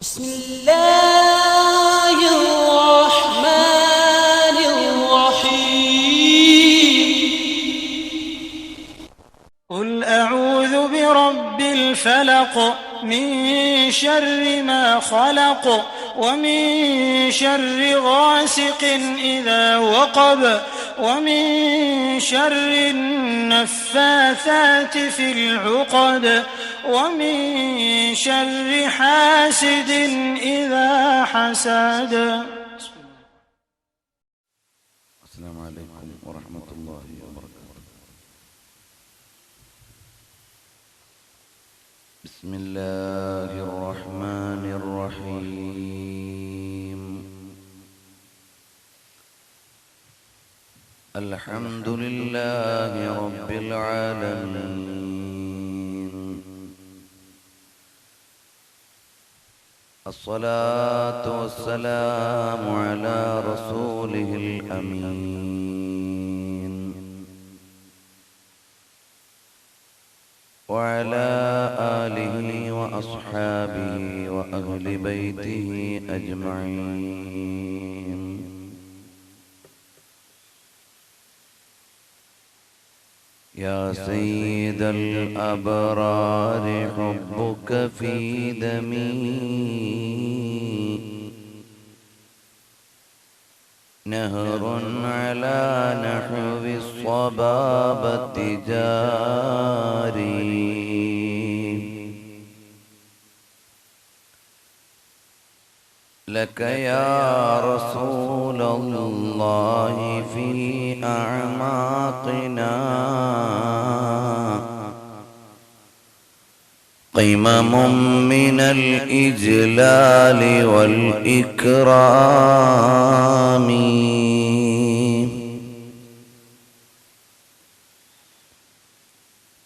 بسم الله الرحمن الرحيم قل أعوذ برب الفلق من شر ما خلق ومن شر غاسق إذا وقب ومن شر النفاثات في العقد ومن شر حاسد إذا حسد. السلام عليكم ورحمة الله وبركاته. بسم الله الرحمن الرحيم. الحمد لله رب العالمين. الصلاة والسلام على رسوله الأمين وعلى آله وأصحابه وأهل بيته أجمعين. يا سيد الأبرار حبك في دمي نهر على نحو الصبابة جاري. لك يا رسول الله في أعماقنا قمم من الإجلال والإكرام.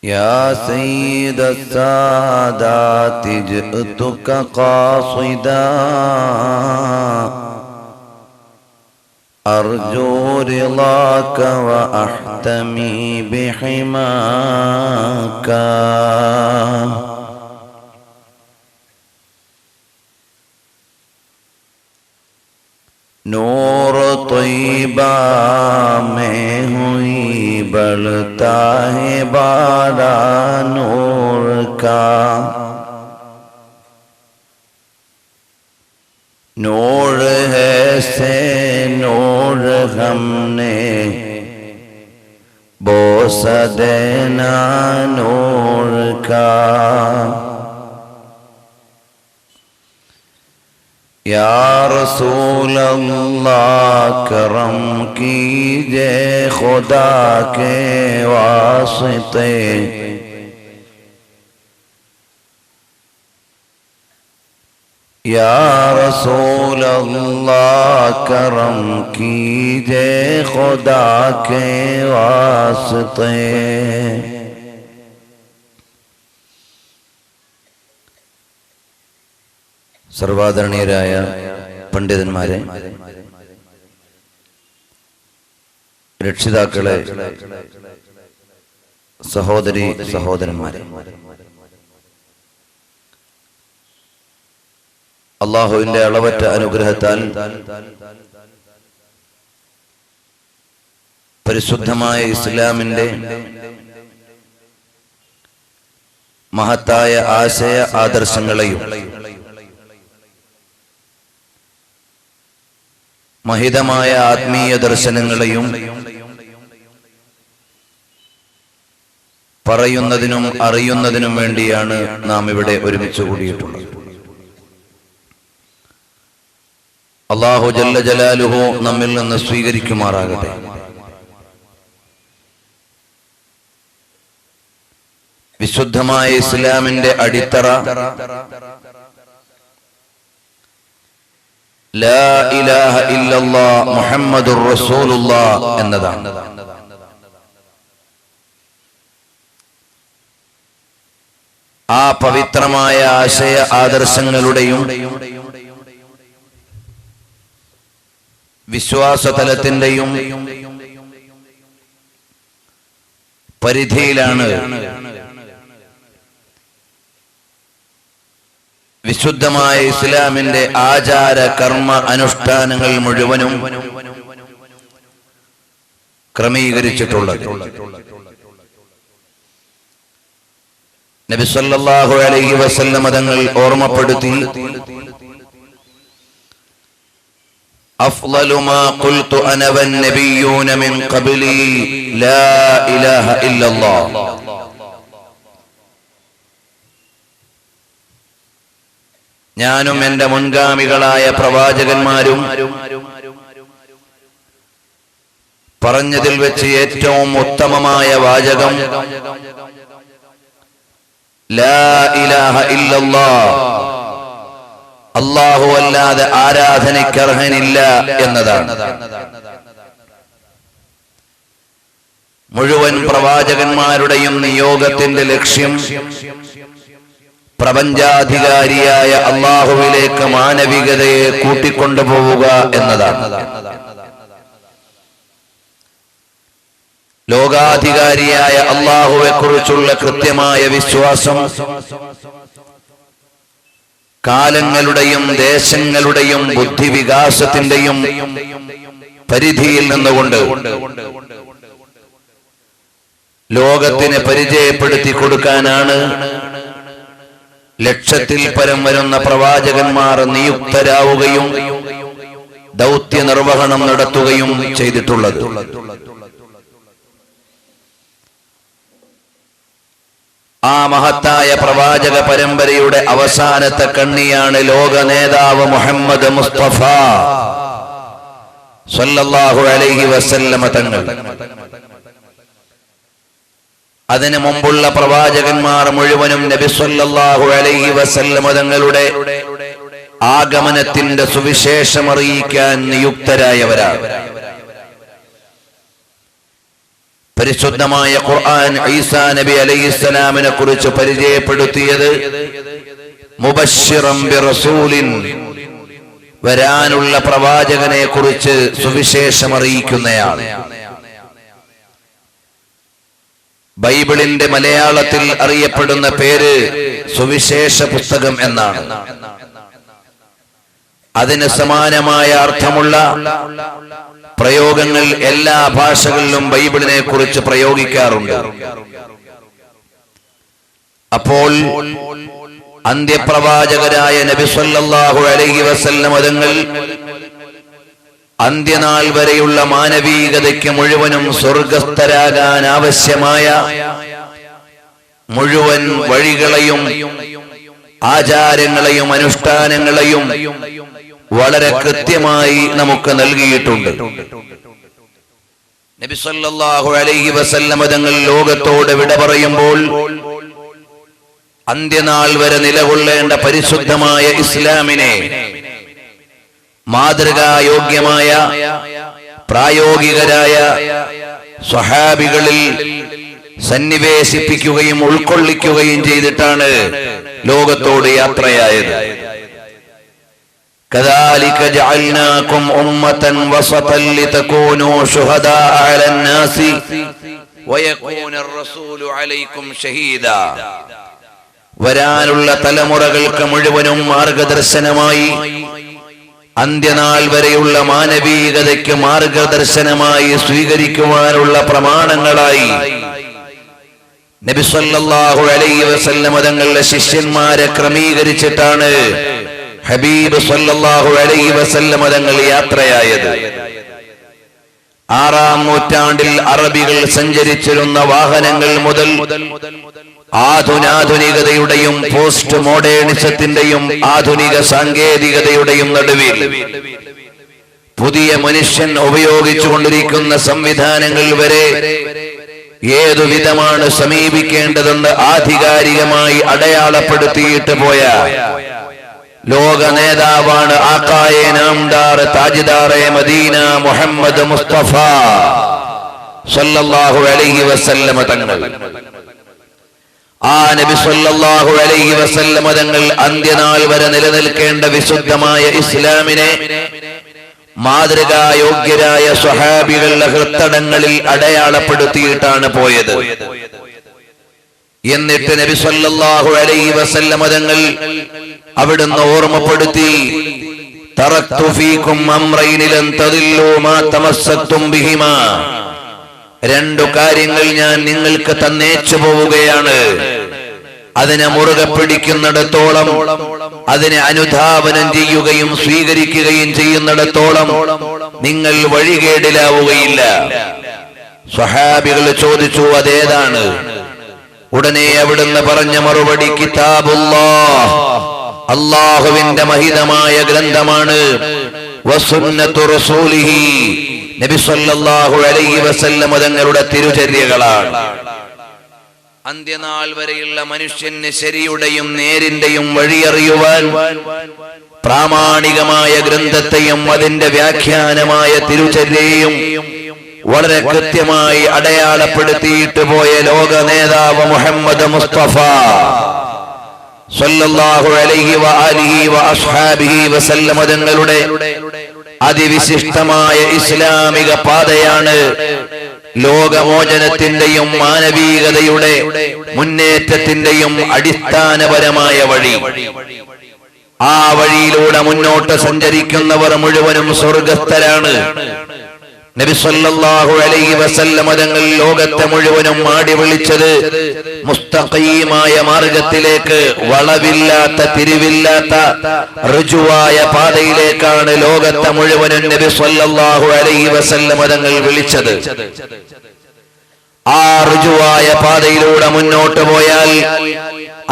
يا سيد السادات جئتك قاصدا أرجو رضاك وأحتمي بحماك. नूर तैयबा में हुई बढ़ता है बारा नूर का. नूर है से नूर हमने बोस देना नूर का. या रसूल अल्लाह करम कीजिए खुदा के वास्ते. या रसूल अल्लाह करम कीजिए खुदा के वास्ते. സർവാദരണീയരായ പണ്ഡിതന്മാരെ, രക്ഷിതാക്കളെ, സഹോദരി സഹോദരന്മാരെ, അല്ലാഹുവിന്റെ അളവറ്റ അനുഗ്രഹത്താൽ പരിശുദ്ധമായ ഇസ്ലാമിന്റെ മഹത്തായ ആശയ ആദർശങ്ങളെയും മഹിതമായ ആത്മീയ ദർശനങ്ങളെയും പറയുന്നതിനും അറിയുന്നതിനും വേണ്ടിയാണ് നാം ഇവിടെ ഒരുമിച്ച് കൂടിയിട്ടുള്ളത്. അല്ലാഹു ജല്ല ജലാലുഹു നമ്മിൽ നിന്ന് സ്വീകരിക്കുമാറാകട്ടെ. വിശുദ്ധമായ ഇസ്ലാമിന്റെ അടിത്തറ ലാ ഇലാഹ ഇല്ലല്ലാഹ് മുഹമ്മദുർ റസൂലുള്ളാഹ് എന്നതാണ്. ആ പവിത്രമായ ആശയ ആദർശങ്ങളുടെയും വിശ്വാസതലത്തിന്റെയും പരിധിയിലാണ് വിശുദ്ധമായ ഇസ്ലാമിന്റെ ആചാര കർമ്മ അനുഷ്ഠാനങ്ങൾ മുഴുവനും ക്രമീകരിച്ചിട്ടുള്ളത്. നബി സല്ലല്ലാഹു അലൈഹി വസല്ലം തങ്ങൾ ഓർമ്മപ്പെടുത്തി, അഫ്ളലു മാ ഖുൽതു അന വന്നബിയ്യൂന മിൻ ഖബ്ലി ലാ ഇലാഹ ഇല്ലല്ലാഹ്. ഞാനും എന്റെ മുൻഗാമികളായ പ്രവാചകന്മാരും പറഞ്ഞതിൽ വെച്ച് ഏറ്റവും ഉത്തമമായ വാചകം ലാ ഇലാഹ ഇല്ലല്ലാഹ്, അല്ലാഹു അല്ലാതെ ആരാധനയ്ക്കർഹനില്ല എന്നതാണ്. മുഴുവൻ പ്രവാചകന്മാരുടെയും നിയോഗത്തിന്റെ ലക്ഷ്യം പ്രപഞ്ചാധികാരിയായ അല്ലാഹുവിലേക്ക് മാനവികതയെ കൂട്ടിക്കൊണ്ടുപോവുക എന്നതാണ്. ലോകാധികാരിയായ അല്ലാഹുവെ കുറിച്ചുള്ള കൃത്യമായ വിശ്വാസം കാലങ്ങളുടെയും ദേശങ്ങളുടെയും ബുദ്ധിവികാസത്തിന്റെയും പരിധിയിൽ നിന്നുകൊണ്ട് ലോകത്തിന് പരിചയപ്പെടുത്തി കൊടുക്കാനാണ് ലക്ഷത്തിൽ പരം വരുന്ന പ്രവാചകന്മാർ നിയുക്തരാവുകയും ദൗത്യ നിർവഹണം നടത്തുകയും ചെയ്തിട്ടുള്ളത്. ആ മഹത്തായ പ്രവാചക പരമ്പരയുടെ അവസാനത്തെ കണ്ണിയാണ് ലോക നേതാവ് മുഹമ്മദ് മുസ്തഫ സല്ലല്ലാഹു അലൈഹി വസല്ലമ തങ്ങൾ. അതിനു മുമ്പുള്ള പ്രവാചകന്മാർ മുഴുവനും നബി സല്ലല്ലാഹു അലൈഹി വസല്ലമ തങ്ങളുടെ ആഗമനത്തിന്റെ സുവിശേഷം അറിയിക്കാൻ നിയുക്തരായവരാണ്. പരിശുദ്ധമായ ഖുർആൻ ഈസാ നബി അലൈഹിസ്സലാമിനെ കുറിച്ച് പരിചയപ്പെടുത്തിയത് മുബശ്ശിറൻ ബിറസൂലിൻ, വരാനുള്ള പ്രവാചകനെ കുറിച്ച് സുവിശേഷം അറിയിക്കുന്നയാൾ. ബൈബിളിന്റെ മലയാളത്തിൽ അറിയപ്പെടുന്ന പേര് സുവിശേഷ പുസ്തകം എന്നാണ്. അതിന് സമാനമായ അർത്ഥമുള്ള പ്രയോഗങ്ങൾ എല്ലാ ഭാഷകളിലും ബൈബിളിനെ കുറിച്ച് പ്രയോഗിക്കാറുണ്ട്. അപ്പോൾ അന്ത്യപ്രവാചകരായ നബി സല്ലല്ലാഹു അലൈഹി വസല്ലം തങ്ങൾ അന്ത്യനാൾ വരെയുള്ള മാനവികതയ്ക്ക് മുഴുവനും സ്വർഗസ്ഥരാകാൻ ആവശ്യമായ മുഴുവൻ വഴികളെയും ആചാരങ്ങളെയും അനുഷ്ഠാനങ്ങളെയും വളരെ കൃത്യമായി നമുക്ക് നൽകിയിട്ടുണ്ട്. നബി സല്ലല്ലാഹു അലൈഹി വസല്ലം തങ്ങൾ ലോകത്തോട് വിട പറയുമ്പോൾ അന്ത്യനാൾ വരെ നിലകൊള്ളേണ്ട പരിശുദ്ധമായ ഇസ്ലാമിനെ മാതൃകായോഗ്യമായ പ്രായോഗികരായ സ്വഹാബികളിൽ സന്നിവേശിപ്പിക്കുകയും ഉൾക്കൊള്ളിക്കുകയും ചെയ്തിട്ടാണ് ലോകത്തോട് യാത്രയായത്. كذلك جعلناكم أمة وسطا لتكونوا شهداء على الناس ويكون الرسول عليكم شهيدا. വരാനുള്ള തലമുറകൾക്ക് മുഴുവനും മാർഗദർശനമായി, അന്ത്യനാൾ വരെയുള്ള മാനവികതയ്ക്ക് മാർഗദർശനമായി സ്വീകരിക്കുവാനുള്ള പ്രമാണങ്ങളായി നബി സല്ലല്ലാഹു അലൈഹി വസല്ലം തങ്ങളുടെ ശിഷ്യന്മാരെ ക്രമീകരിച്ചിട്ടാണ് ഹബീബ് സല്ലല്ലാഹു അലൈഹി വസല്ലം തങ്ങൾ യാത്രയായത്. 6-ാം നൂറ്റാണ്ടിൽ അറബികൾ സഞ്ചരിച്ചിരുന്ന വാഹനങ്ങൾ മുതൽ ആധുനികതയുടെയും പോസ്റ്റ് മോഡേണിസത്തിന്റെയും ആധുനിക സാങ്കേതികതയുടെയും നടുവിൽ പുതിയ മനുഷ്യൻ ഉപയോഗിച്ചുകൊണ്ടിരിക്കുന്ന സംവിധാനങ്ങൾ വരെ ഏതു വിധമാണ് സമീപിക്കേണ്ടതെന്ന് ആധികാരികമായി അടയാളപ്പെടുത്തിയിട്ട് പോയ ലോക നേതാവാണ് ആഖായെ നാംദാർ താജ്ദാറെ മദീന മുഹമ്മദ് മുസ്തഫ സല്ലല്ലാഹു അലൈഹി വസല്ലം തങ്ങൾ. ആ നബി സല്ലല്ലാഹു അലൈഹി വസല്ലം തങ്ങൾ അന്ത്യനാൾ വരെ നിലനിൽക്കേണ്ട വിശുദ്ധമായ ഇസ്ലാമിനെ മാതൃകായോഗ്യരായ സ്വഹാബികളുടെ ഹൃത്തടങ്ങളിൽ അടയാളപ്പെടുത്തിയിട്ടാണ് പോയത്. എന്നിട്ട് നബി സല്ലല്ലാഹു അലൈഹി വസല്ലം തങ്ങൾ അവിടുന്ന് ഓർമ്മപ്പെടുത്തി, തറക്തു ഫീകും അംറൈൻ ലൻ തദില്ലു മാ തമസ്സക്തും ബിഹിമാ. രണ്ടു കാര്യങ്ങൾ ഞാൻ നിങ്ങൾക്ക് തന്നേച്ചു പോവുകയാണ്. അതിനെ മുറുകെ പിടിക്കുന്നിടത്തോളം, അതിനെ അനുധാവനം ചെയ്യുകയും സ്വീകരിക്കുകയും ചെയ്യുന്നിടത്തോളം നിങ്ങൾ വഴികേടിലാവുകയില്ല. സ്വഹാബികൾ ചോദിച്ചു, അതേതാണ്? ഉടനെ അവിടുന്ന് പറഞ്ഞ മറുപടി, കിതാബുല്ലാഹ്, അല്ലാഹുവിന്റെ മഹിതമായ ഗ്രന്ഥമാണ്, വസുന്നത്തു റസൂലിഹി, നബി സല്ലല്ലാഹു അലൈഹി വസല്ലം തങ്ങളുടെ തിരുചര്യകളാണ്. അന്ത്യനാൾ വരെയുള്ള മനുഷ്യന് ശരിയുടെയും നേരിന്റെയും വഴിയറിയുവാൻ പ്രാമാണികമായ ഗ്രന്ഥത്തെയും അതിന്റെ വ്യാഖ്യാനമായ തിരുചര്യയും വളരെ കൃത്യമായി അടയാളപ്പെടുത്തിയിട്ട് പോയ ലോക നേതാവ് മുഹമ്മദ് മുസ്തഫ സല്ലല്ലാഹു അലൈഹി വആലിഹി വഅസ്ഹാബിഹി വസല്ലം തങ്ങളുടെ അതിവിശിഷ്ടമായ ഇസ്ലാമിക പാതയാണ് ലോകമോചനത്തിന്റെയും മാനവികതയുടെ മുന്നേറ്റത്തിന്റെയും അടിസ്ഥാനപരമായ വഴി. ആ വഴിയിലൂടെ മുന്നോട്ട് സഞ്ചരിക്കുന്നവർ മുഴുവനും സ്വർഗസ്ഥരാണ്. നബി സല്ലല്ലാഹു അലൈഹി വസല്ലം തങ്ങൾ ലോകത്തെ മുഴുവനും മാടി വിളിച്ചത് മുസ്തഖീമായ മാർഗത്തിലേക്ക്, വളവില്ലാത്ത തിരിവില്ലാത്ത ഋജുവായ പാതയിലേക്കാണ് ലോകത്തെ മുഴുവനും നബി സല്ലല്ലാഹു അലൈഹി വസല്ലം തങ്ങൾ വിളിച്ചത്. ആ ഋജുവായ പാതയിലൂടെ മുന്നോട്ട് പോയാൽ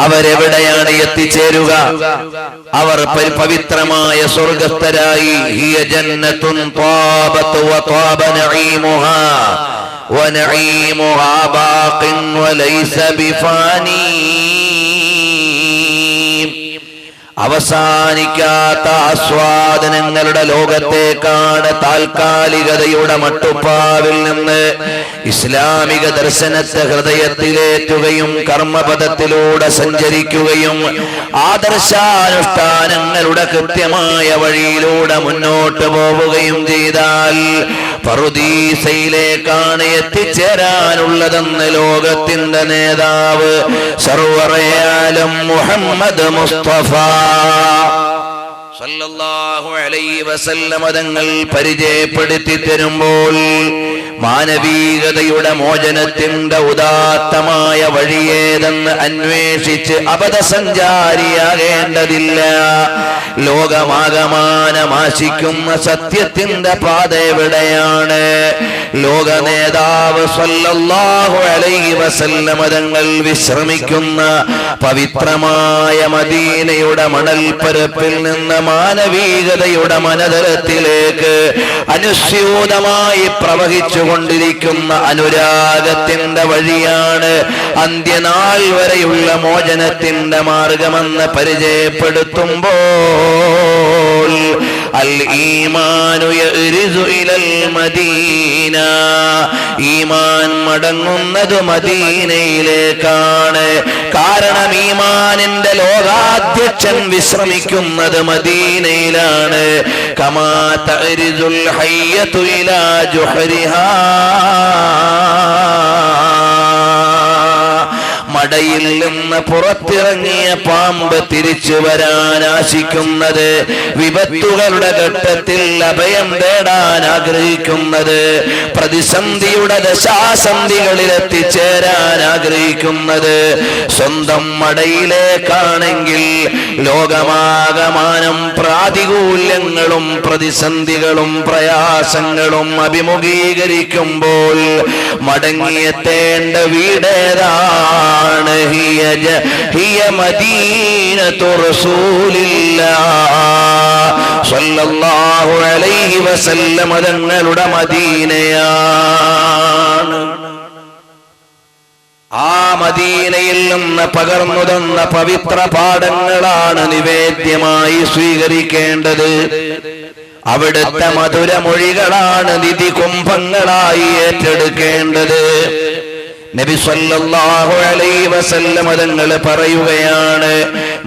അവരെവിടെയാണ് എത്തിച്ചേരുക? അവർ പവിത്രമായ സ്വർഗസ്ഥരായി. ഹിയ ജന്നത്തുൻ ത്വാബത് വത്വാബ നഈമുഹാ വനഈമുഹാ ബാഖിൻ വലൈസ ബിഫാനി. അവസാനിക്കാത്ത ആസ്വാദനങ്ങളുടെ ലോകത്തേക്കാണ് താൽക്കാലികതയുടെ മട്ടുപ്പാവിൽ നിന്ന് ഇസ്ലാമിക ദർശനത്തെ ഹൃദയത്തിലേറ്റുകയും കർമ്മപഥത്തിലൂടെ സഞ്ചരിക്കുകയും ആദർശാനുഷ്ഠാനങ്ങളുടെ കൃത്യമായ വഴിയിലൂടെ മുന്നോട്ട് പോവുകയും ചെയ്താൽ പറുദീസയിലേക്കാണ് എത്തിച്ചേരാനുള്ളതെന്ന് ലോകത്തിന്റെ നേതാവ് സർവ്വറയാലും മുഹമ്മദ് മുസ്തഫ സല്ലല്ലാഹു അലൈഹി വസല്ലം തങ്ങൾ പരിചയപ്പെടുത്തി തരുമ്പോൾ മാനവികതയുടെ മോചനത്തിന്റെ ഉദാത്തമായ വഴിയേതെന്ന് അന്വേഷിച്ച് അബദ്ധസഞ്ചാരിയാകേണ്ടതില്ല. ലോകമാകമാനമാശിക്കുന്ന സത്യത്തിന്റെ പാത എവിടെയാണ്? ലോക നേതാവ് സല്ലല്ലാഹു അലൈഹി വസല്ലം തങ്ങൾ വിശ്രമിക്കുന്ന പവിത്രമായ മദീനയുടെ മണൽപ്പരപ്പിൽ നിന്ന് മാനവികതയുടെ മനതലത്തിലേക്ക് അനുസ്യൂതമായി പ്രവഹിച്ചു കൊണ്ടിരിക്കുന്ന അനുരാഗത്തിന്റെ വഴിയാണ് അന്ത്യനാൾ വരെയുള്ള മോചനത്തിന്റെ മാർഗമെന്ന് പരിചയപ്പെടുത്തുമ്പോൾ അൽ ഈമാനു യർജു ഇലൽ മദീന, ഈമാൻ മടങ്ങുന്നത് മദീനയിലേക്കാണ്. കാരണം ഈമാനിന്റെ ലോകാധ്യക്ഷൻ വിശ്രമിക്കുന്നത് മദീനയിലാണ്. കമാ തർജുൽ ഹയ്യതു ഇലാ ജുഹരിഹാ, മടയിൽ നിന്ന് പുറത്തിറങ്ങിയ പാമ്പ് തിരിച്ചു വരാൻ ആശിക്കുന്നത്, വിപത്തുകളുടെ ഘട്ടത്തിൽ അഭയം തേടാൻ ആഗ്രഹിക്കുന്നത്, പ്രതിസന്ധിയുടെ ദശാസന്ധികളിൽ എത്തിച്ചേരാൻ ആഗ്രഹിക്കുന്നത് സ്വന്തം മടയിലേക്കാണെങ്കിൽ ലോകമാകമാനം പ്രാതികൂല്യങ്ങളും പ്രതിസന്ധികളും പ്രയാസങ്ങളും അഭിമുഖീകരിക്കുമ്പോൾ മടങ്ങിയെത്തേണ്ട വീടേതാണ്? ഹിയ മദീനത്തു റസൂലില്ലാഹ് സ്വല്ലല്ലാഹു അലൈഹി വസല്ലം തങ്ങളുടെ മദീനയാണ്. ആ മദീനയിൽ നിന്ന് പകർന്നു തന്ന പവിത്ര പാഠങ്ങളാണ് നിവേദ്യമായി സ്വീകരിക്കേണ്ടത്. അവിടുത്തെ മധുരമൊഴികളാണ് നിധി കുംഭങ്ങളായി ഏറ്റെടുക്കേണ്ടത്. നബി സല്ലല്ലാഹു അലൈഹി വസല്ലം തങ്ങൾ പറയുകയാണ്,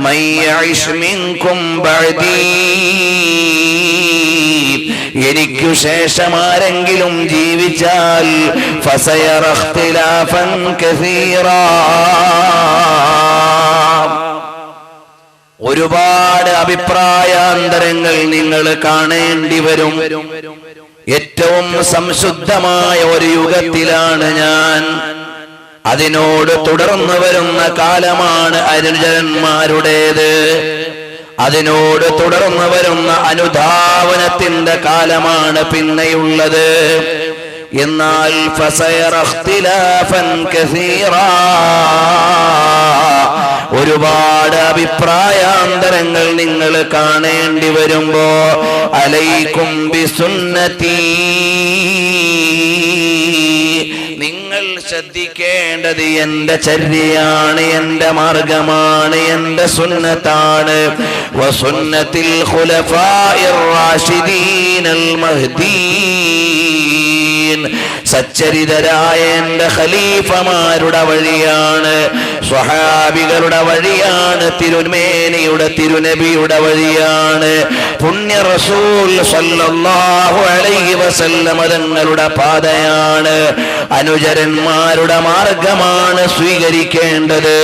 മൻ യഇശ് മിൻകും ബഅദീ എനിക്കു ശേഷം ആരെങ്കിലും ജീവിച്ചാൽ ഫസയറ ഇഖ്തിലാഫൻ കസീറാ, ഒരുപാട് അഭിപ്രായാന്തരങ്ങൾ നിങ്ങൾ കാണേണ്ടി വരും. ഏറ്റവും സംശുദ്ധമായ ഒരു യുഗത്തിലാണ് ഞാൻ. അതിനോട് തുടർന്നു വരുന്ന കാലമാണ് അനുചരന്മാരുടേത്. അതിനോട് തുടർന്നു വരുന്ന അനുധാവനത്തിന്റെ കാലമാണ് പിന്നെയുള്ളത്. എന്നാൽ ഫസയറ ഇഖ്തിലാഫൻ കസീറാ, ഒരുപാട് അഭിപ്രായാന്തരങ്ങൾ നിങ്ങൾ കാണേണ്ടി വരുമ്പോ അലൈക്കും ബിസുന്നതി, നിങ്ങൾ ശ്രദ്ധിക്കേണ്ടത് എന്റെ ചര്യയാണ്, എന്റെ മാർഗമാണ്, എന്റെ സുന്നത്താണ്. വസുന്നത്തിൽ ഖുലഫാഇർ റാഷിദീനൽ മഹ്ദീൻ, സച്ചരിതരായ എന്റെ ഖലീഫമാരുടെ വഴിയാണ്, സ്വഹാബികളുടെ വഴിയാണ്, തിരുമേനിയുടെ തിരുനബിയുടെ വഴിയാണ്, പുണ്യ റസൂൽ സല്ലല്ലാഹു അലൈഹി വസല്ലം തങ്ങളുടെ പാതയാണ്, അനുചരന്മാരുടെ മാർഗമാണ് സ്വീകരിക്കേണ്ടത്.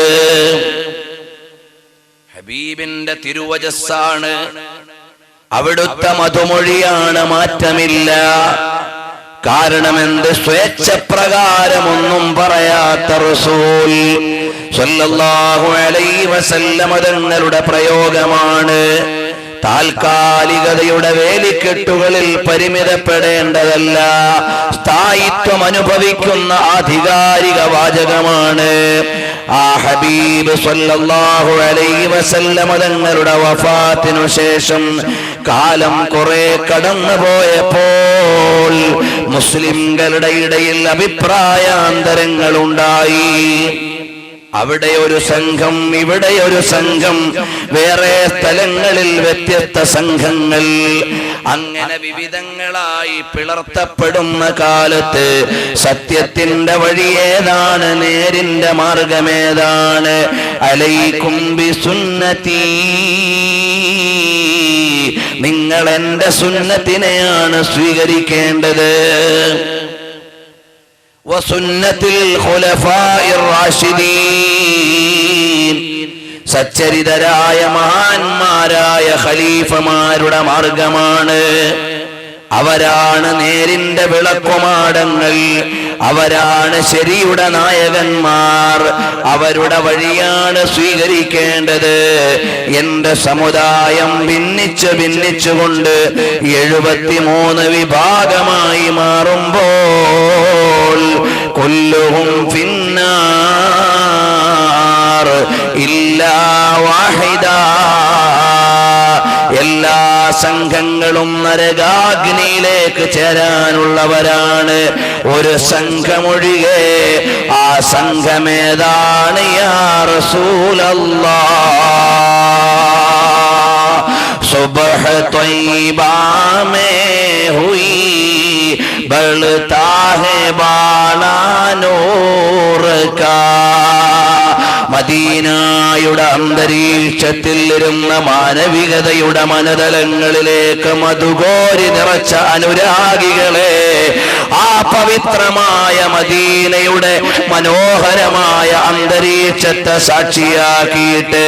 ഹബീബിന്റെ തിരുവചസ്സാണ്, അവിടുത്തെ മധുമൊഴിയാണ്, മാറ്റമില്ല. കാരണമെന്ത്? സ്വേച്ഛപ്രകാരമൊന്നും പറയാത്ത റസൂൽ സല്ലല്ലാഹു അലൈഹി വസല്ലം തങ്ങളുടെ പ്രയോഗമാണ്. താൽക്കാലികതയുടെ വേലിക്കെട്ടുകളിൽ പരിമിതപ്പെടേണ്ടതല്ല, സ്ഥായിത്വം അനുഭവിക്കുന്ന ആധികാരിക വാചകമാണ്. ആ ഹബീബ് സല്ലല്ലാഹു അലൈഹി വസല്ലം തങ്ങളുടെ വഫാത്തിനു ശേഷം കാലം കുറെ കടന്നു പോയപ്പോൾ മുസ്ലിംകളുടെ ഇടയിൽ അഭിപ്രായാന്തരങ്ങൾ ഉണ്ടായി. അവിടെ ഒരു സംഘം, ഇവിടെ ഒരു സംഘം, വേറെ സ്ഥലങ്ങളിൽ വ്യത്യസ്ത സംഘങ്ങൾ, അങ്ങനെ വിവിധങ്ങളായി പിളർത്തപ്പെടുന്ന കാലത്ത് സത്യത്തിന്റെ വഴി ഏതാണ്? നേരിന്റെ മാർഗമേതാണ്? അലൈക്കും ബിസുന്നതി, നിങ്ങൾ എന്റെ സുന്നത്തിനെയാണ് സ്വീകരിക്കേണ്ടത്. വസുന്നത്തിൽ ഖുലഫാഇർ റാഷിദീൻ, സച്ചരിതരായ മഹാന്മാരായ ഖലീഫമാരുടെ മാർഗമാണ്. അവരാണ് നേരിന്റെ വിളക്കുമാടങ്ങൾ, അവരാണ് ശരിയുടെ നായകന്മാർ, അവരുടെ വഴിയാണ് സ്വീകരിക്കേണ്ടത്. എന്റെ സമുദായം ഭിന്നിച്ചുകൊണ്ട് 73 വിഭാഗമായി മാറുമ്പോൾ കുല്ലുഹും ഫിന്നാർ ഇല്ലാ വാഹിദാ, എല്ലാ സംഘങ്ങളും നരകാഗ്നിയിലേക്ക് ചേരാനുള്ളവരാണ്, ഒരു സംഘമൊഴികെ. ആ സംഘമേതാണ്? യാ റസൂലല്ലാഹ്, സുബ്ഹ് ത്വയ്യിബാ മേ ഹുയി ബൾതാ ഹേ ബാലാ നൂർ കാ. മദീനയുടെ അന്തരീക്ഷത്തിൽ ഇരുന്ന മാനവികതയുടെ മനതലങ്ങളിലേക്ക് മധുകോരി നിറച്ച അനുരാഗികളെ, ആ പവിത്രമായ മദീനയുടെ മനോഹരമായ അന്തരീക്ഷത്തെ സാക്ഷിയാക്കിയിട്ട്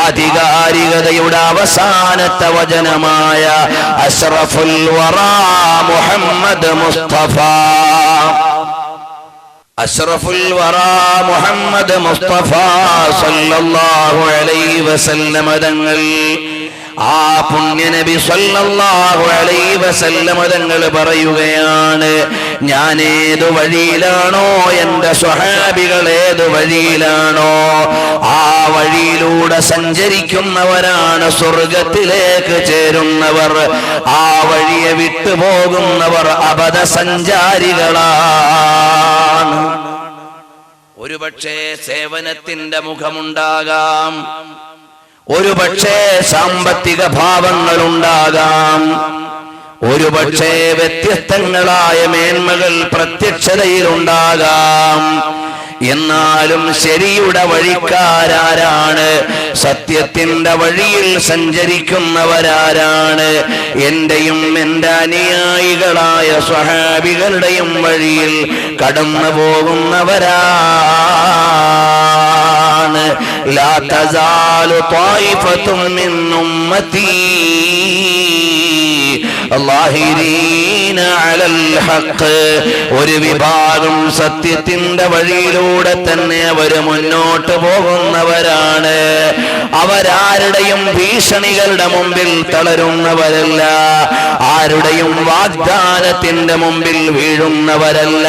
ആധികാരികതയുടെ അവസാനത്തെ വചനമായ അഷ്റഫുൽ വറാ മുഹമ്മദ് മുസ്തഫ, അഷ്റഫുൽ വറാ മുഹമ്മദ് മുസ്തഫ സല്ലല്ലാഹു അലൈഹി വസല്ലം തങ്ങൾ, ആ പുണ്യനബി സല്ലല്ലാഹു അലൈഹി വസല്ലം തങ്ങൾ പറയുകയാണ്, ഞാൻ ഏതു വഴിയിലാണോ, എന്റെ സ്വഹാബികൾ ഏതു വഴിയിലാണോ, ആ വഴിയിലൂടെ സഞ്ചരിക്കുന്നവരാണ് സ്വർഗത്തിലേക്ക് ചേരുന്നവർ. ആ വഴിയെ വിട്ടുപോകുന്നവർ അബദ്ധ സഞ്ചാരികളാണ്. ഒരുപക്ഷേ സേവനത്തിന്റെ മുഖമുണ്ടാകാം, ഒരുപക്ഷേ സാമ്പത്തിക ഭാവങ്ങളുണ്ടാകാം, ഒരുപക്ഷേ വ്യത്യസ്തങ്ങളായ മേന്മകൾ പ്രത്യക്ഷതയിലുണ്ടാകാം. എന്നാലും ശരിയുടെ വഴിക്കാരാരാണ്? സത്യത്തിന്റെ വഴിയിൽ സഞ്ചരിക്കുന്നവരാരാണ്? എന്റെയും എന്റെ അനുയായികളായ സ്വഹാബികളുടെയും വഴിയിൽ കടന്നു പോകുന്നവരാണ്. ലാ തസാലു ത്വായിഫത്തും മിൻ ഉമ്മത്തി ളാഹിരീന അലൽ ഹഖ്. ഒരു വിഭാഗം സത്യത്തിന്റെ വഴിയിലൂടെ തന്നെ അവർ മുന്നോട്ട് പോകുന്നവരാണ്. അവരാരുടെയും ഭീഷണികളുടെ മുമ്പിൽ തളരുന്നവരല്ല, ആരുടെയും വാഗ്ദാനത്തിന്റെ മുമ്പിൽ വീഴുന്നവരല്ല.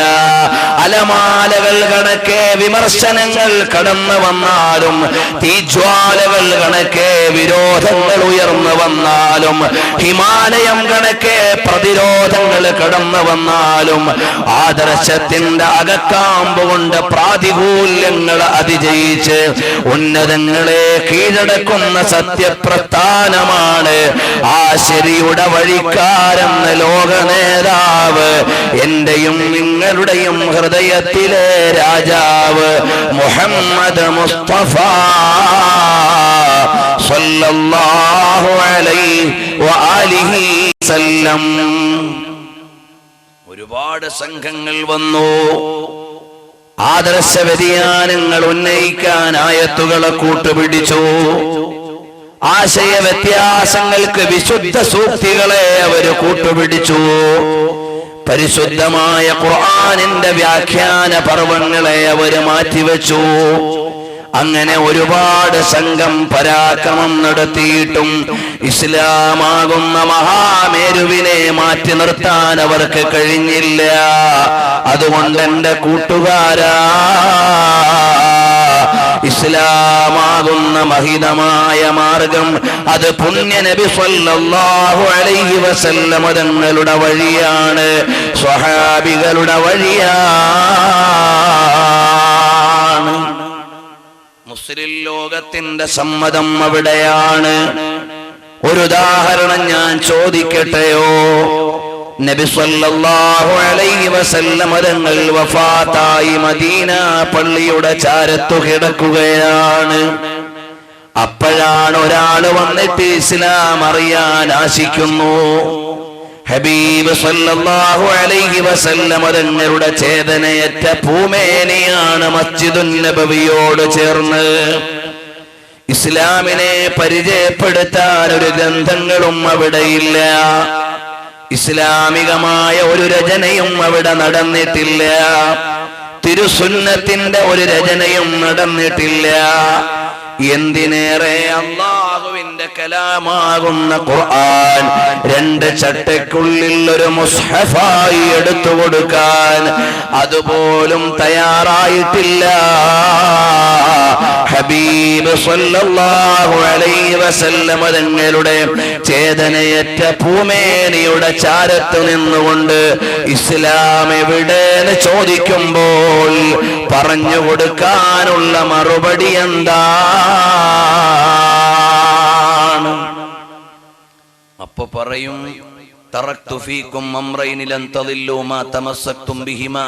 അലമാലകൾ കണക്കെ വിമർശനങ്ങൾ കടന്നു വന്നാലും, തീജ്വാലകൾ കണക്കെ വിരോധങ്ങൾ ഉയർന്നു വന്നാലും, ഹിമാലയം കണക്കെ പ്രതിരോധങ്ങൾ കടന്നു വന്നാലും, ആദർശത്തിന്റെ അകക്കാമ്പ് കൊണ്ട് പ്രാതികൂല്യങ്ങൾ അതിജയിച്ച് ഉന്നതങ്ങളെ കീഴടക്കുന്ന സത്യപ്രസ്ഥാനമാണ് ആ ശരിയുടെ വഴിക്കാരെന്ന ലോക നേതാവ്, എന്റെയും നിങ്ങളുടെയും ഹൃദയത്തിലെ രാജാവ് മുഹമ്മദ് മുസ്തഫ സല്ലല്ലാഹു അലൈഹി വആലിഹി വസല്ലം. ഒരുപാട് സംഘങ്ങൾ വന്നു, ആദർശ വ്യതിയാനങ്ങൾ ഉന്നയിക്കാൻ ആയത്തുകളെ കൂട്ടുപിടിച്ചു. ആശയ വ്യത്യാസങ്ങൾക്ക് വിശുദ്ധ സൂക്തികളെ അവര് കൂട്ടുപിടിച്ചു. പരിശുദ്ധമായ ഖുർആനിന്റെ വ്യാഖ്യാന പർവങ്ങളെ അവര് മാറ്റിവെച്ചു. അങ്ങനെ ഒരുപാട് സംഘം പരാക്രമം നടത്തിയിട്ടും ഇസ്ലാമാകുന്ന മഹാമേരുവിനെ മാറ്റി നിർത്താൻ അവർക്ക് കഴിഞ്ഞില്ല. അതുകൊണ്ട് എന്റെ കൂട്ടുകാരാ, ഇസ്ലാമാകുന്ന മഹിതമായ മാർഗം അത് പുണ്യ നബി സല്ലല്ലാഹു അലൈഹി വസല്ലം തങ്ങളുടെ വഴിയാണ്, സ്വഹാബികളുടെ വഴിയാണ്. മുസ്ലിം ലോകത്തിന്റെ സമ്മതം അവിടെയാണ്. ഒരു ഉദാഹരണം ഞാൻ ചോദിക്കട്ടെയോ? നബി സല്ലല്ലാഹു അലൈഹി വസല്ലം തങ്ങൾ വഫാത്തായി മദീന പള്ളിയുടെ ചാരത്തു കിടക്കുകയാണ്. അപ്പോഴാണ് ഒരാള് വന്നിട്ട് ഇസ്ലാം അറിയാൻ ആശിക്കുന്നു. ഹബീബ് സല്ലല്ലാഹു അലൈഹി വസല്ലം തങ്ങളുടെ ചേതനയേറ്റ ഭൂമേനിയാണ് മസ്ജിദുൻ നബവിയോട് ചേർന്ന്. ഇസ്ലാമിനെ പരിചയപ്പെടുത്താൻ ഒരു ഗ്രന്ഥങ്ങളും അവിടെയില്ല, ഇസ്ലാമികമായ ഒരു രചനയും അവിടെ നടന്നിട്ടില്ല, തിരുസുന്നത്തിന്റെ ഒരു രചനയും നടന്നിട്ടില്ല. എന്തിനേറെ അല്ലാഹുവിന്റെ കലാമാകുന്ന ഖുർആൻ രണ്ട് ചട്ടയ്ക്കുള്ളിൽ ഒരു മുസ്ഹഫായി എടുത്തു കൊടുക്കാൻ അതുപോലും തയ്യാറായിട്ടില്ല. ഹബീബ് സല്ലല്ലാഹു അലൈഹി വസല്ലം തങ്ങളുടെ ചേതനയേറ്റ ഭൂമേനിയുടെ ചാരത്ത് നിന്നുകൊണ്ട് ഇസ്ലാം എവിടെന്ന് ചോദിക്കുമ്പോൾ പറഞ്ഞു കൊടുക്കാനുള്ള മറുപടി എന്താ? അപ്പൊ പറയും, തറക്തു ഫീകും അംറൈനി ലൻ തദില്ലു മാ തമസ്സക്തും ബിഹിമാ.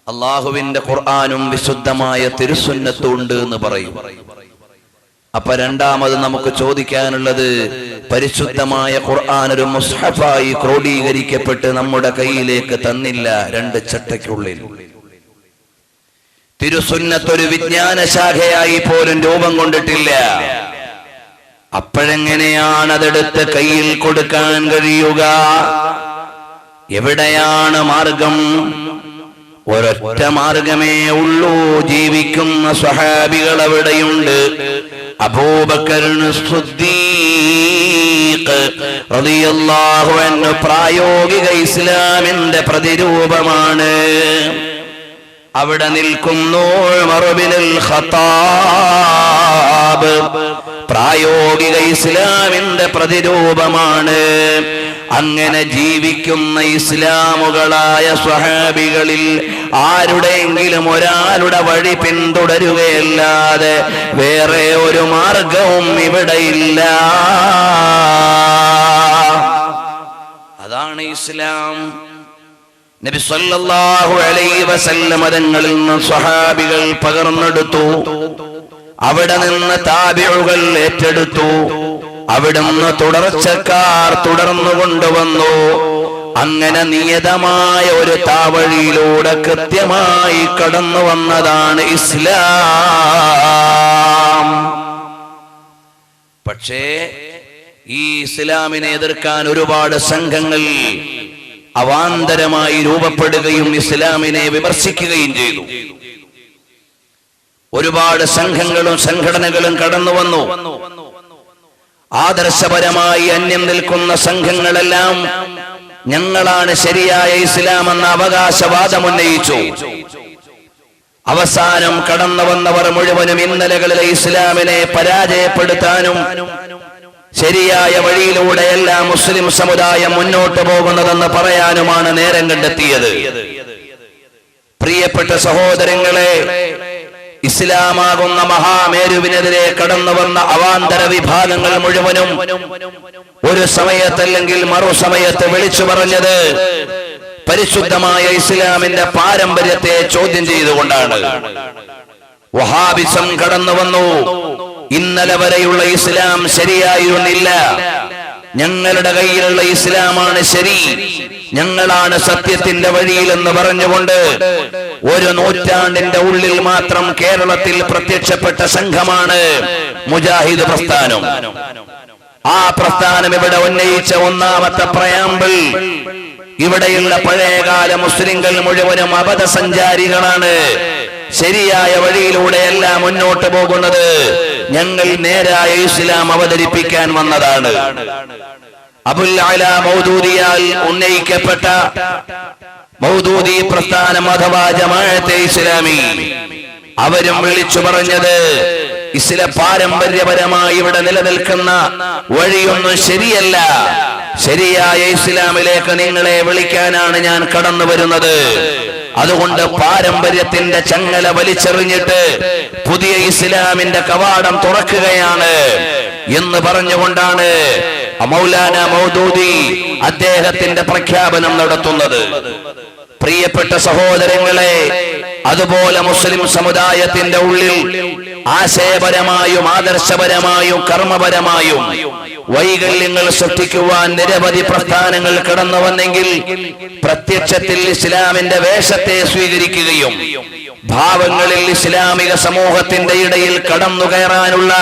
അല്ലാഹുവിന്റെ ഖുർആനും വിശുദ്ധമായ തിരുസുന്നത്തും ഉണ്ട് എന്ന് പറയും. അപ്പൊ രണ്ടാമത് നമുക്ക് ചോദിക്കാനുള്ളത്, പരിശുദ്ധമായ ഖുർആൻ ഒരു മുസ്ഹഫായി ക്രോഡീകരിക്കപ്പെട്ട് നമ്മുടെ കയ്യിലേക്ക് തന്നില്ല രണ്ട് ചട്ടയ്ക്കുള്ളിൽ. തിരുസുന്നത്ത് ഒരു വിജ്ഞാന ശാഖയായി പോലും രൂപം കൊണ്ടിട്ടില്ല. അപ്പോഴെങ്ങനെയാണ് അതെടുത്ത് കയ്യിൽ കൊടുക്കാൻ കഴിയുക? എവിടെയാണ് മാർഗം? ഒരൊറ്റ മാർഗമേ ഉള്ളൂ. ജീവിക്കുന്ന സ്വഹാബികൾ അവിടെയുണ്ട്. അബൂബക്കർ സിദ്ദീഖ് റളിയല്ലാഹു അൻഹു പ്രായോഗിക ഇസ്ലാമിന്റെ പ്രതിരൂപമാണ്. അവിടെ നിൽക്കുന്നു ഉമർ ഇബ്നുൽ ഖത്താബ്, പ്രായോഗിക ഇസ്ലാമിന്റെ പ്രതിരൂപമാണ്. അങ്ങനെ ജീവിക്കുന്ന ഇസ്ലാമുകളായ സ്വഹാബികളിൽ ആരുടെയെങ്കിലും ഒരാളുടെ വഴി പിന്തുടരുകയല്ലാതെ വേറെ ഒരു മാർഗവും ഇവിടെയില്ല. അതാണ് ഇസ്ലാം. നബി സല്ലല്ലാഹു അലൈഹി വസല്ലം തങ്ങളിൽ നിന്ന് സ്വഹാബികൾ പകർന്നെടുത്തു, അവിടെ നിന്ന് താബിഉകൾ ഏറ്റെടുത്തു, അവിടുന്ന് തുടർച്ചക്കാർ തുടർന്നു കൊണ്ടുവന്നു. അങ്ങനെ നിയതമായ ഒരു താവഴിയിലൂടെ കൃത്യമായി കടന്നു വന്നതാണ് ഇസ്ലാം. പക്ഷേ ഈ ഇസ്ലാമിനെ എതിർക്കാൻ ഒരുപാട് സംഘങ്ങൾ അവാന്തരമായി രൂപപ്പെടുകയും ഇസ്ലാമിനെ വിമർശിക്കുകയും ചെയ്തു. ഒരുപാട് സംഘങ്ങളും സംഘടനകളും കടന്നു വന്നു. ആദർശപരമായി അന്യം നിൽക്കുന്ന സംഘങ്ങളെല്ലാം ഞങ്ങളാണ് ശരിയായ ഇസ്ലാം എന്ന അവകാശവാദം ഉന്നയിച്ചു. അവസാനം കടന്നു വന്നവർ മുഴുവനും ഇന്നലകളിലെ ഇസ്ലാമിനെ പരാജയപ്പെടുത്താനും ശരിയായ വഴിയിലൂടെ എല്ലാ മുസ്ലിം സമുദായം മുന്നോട്ട് പോകുന്നതെന്ന് പറയാനുമാണ് നേരം കണ്ടെത്തിയത്. പ്രിയപ്പെട്ട സഹോദരങ്ങളെ, ഇസ്ലാമാകുന്ന മഹാമേരുവിനെതിരെ കടന്നു വന്ന അവാന്തര വിഭാഗങ്ങൾ മുഴുവനും ഒരു സമയത്തല്ലെങ്കിൽ മറുസമയത്ത് വിളിച്ചു പറഞ്ഞത് പരിശുദ്ധമായ ഇസ്ലാമിന്റെ പാരമ്പര്യത്തെ ചോദ്യം ചെയ്തുകൊണ്ടാണ്. വഹാബിസം കടന്നു വന്നു. ഇന്നലെ വരെയുള്ള ഇസ്ലാം ശരിയായിരുന്നില്ല, ഞങ്ങളുടെ കയ്യിലുള്ള ഇസ്ലാമാണ് ശരി, ഞങ്ങളാണ് സത്യത്തിന്റെ വഴിയിൽ എന്ന് പറഞ്ഞുകൊണ്ട് ഒരു നൂറ്റാണ്ടിന്റെ ഉള്ളിൽ മാത്രം കേരളത്തിൽ പ്രത്യക്ഷപ്പെട്ട സംഘമാണ് മുജാഹിദ് പ്രസ്ഥാനം. ആ പ്രസ്ഥാനം ഇവിടെ ഉന്നയിച്ച ഒന്നാമത്തെ പ്രയാമ്പിൾ, ഇവിടെയുള്ള പഴയകാല മുസ്ലിങ്ങൾ മുഴുവനും അബദ്ധസഞ്ചാരികളാണ്, ശരിയായ വഴിയിലൂടെയല്ല മുന്നോട്ട് പോകുന്നത്, ഞങ്ങൾ നേരായ ഇസ്ലാം അവതരിപ്പിക്കാൻ വന്നതാണ്. അബുൽ അല മൗദൂദിയാൽ ഉന്നയിക്കപ്പെട്ട മൗദൂദി പ്രസ്ഥാനം അഥവാ ജമാഅത്തെ ഇസ്ലാമി, അവരും വിളിച്ചു പറഞ്ഞത് ഇസ്ലാം പാരമ്പര്യപരമായി ഇവിടെ നിലനിൽക്കുന്ന വഴിയൊന്നും ശരിയല്ല, ശരിയായ ഇസ്ലാമിലേക്ക് നിങ്ങളെ വിളിക്കാനാണ് ഞാൻ കടന്നു വരുന്നത്. അതുകൊണ്ട് പാരമ്പര്യത്തിന്റെ ചങ്ങല വലിച്ചെറിഞ്ഞിട്ട് പുതിയ ഇസ്ലാമിന്റെ കവാടം തുറക്കുകയാണ് എന്ന് പറഞ്ഞുകൊണ്ടാണ് മൗലാന മൗദൂദി അദ്ദേഹത്തിന്റെ പ്രഖ്യാപനം നടത്തുന്നത്. പ്രിയപ്പെട്ട സഹോദരങ്ങളെ, അതുപോലെ മുസ്ലിം സമുദായത്തിന്റെ ഉള്ളിൽ ആശയപരമായും ആദർശപരമായും കർമ്മപരമായും വൈകല്യങ്ങൾ സൃഷ്ടിക്കുവാൻ നിരവധി പ്രസ്ഥാനങ്ങൾ കടന്നു വന്നെങ്കിൽ പ്രത്യക്ഷത്തിൽ ഇസ്ലാമിന്റെ വേഷത്തെ സ്വീകരിക്കുകയും ഭാവങ്ങളിൽ ഇസ്ലാമിക സമൂഹത്തിന്റെ ഇടയിൽ കടന്നു കയറാനുള്ള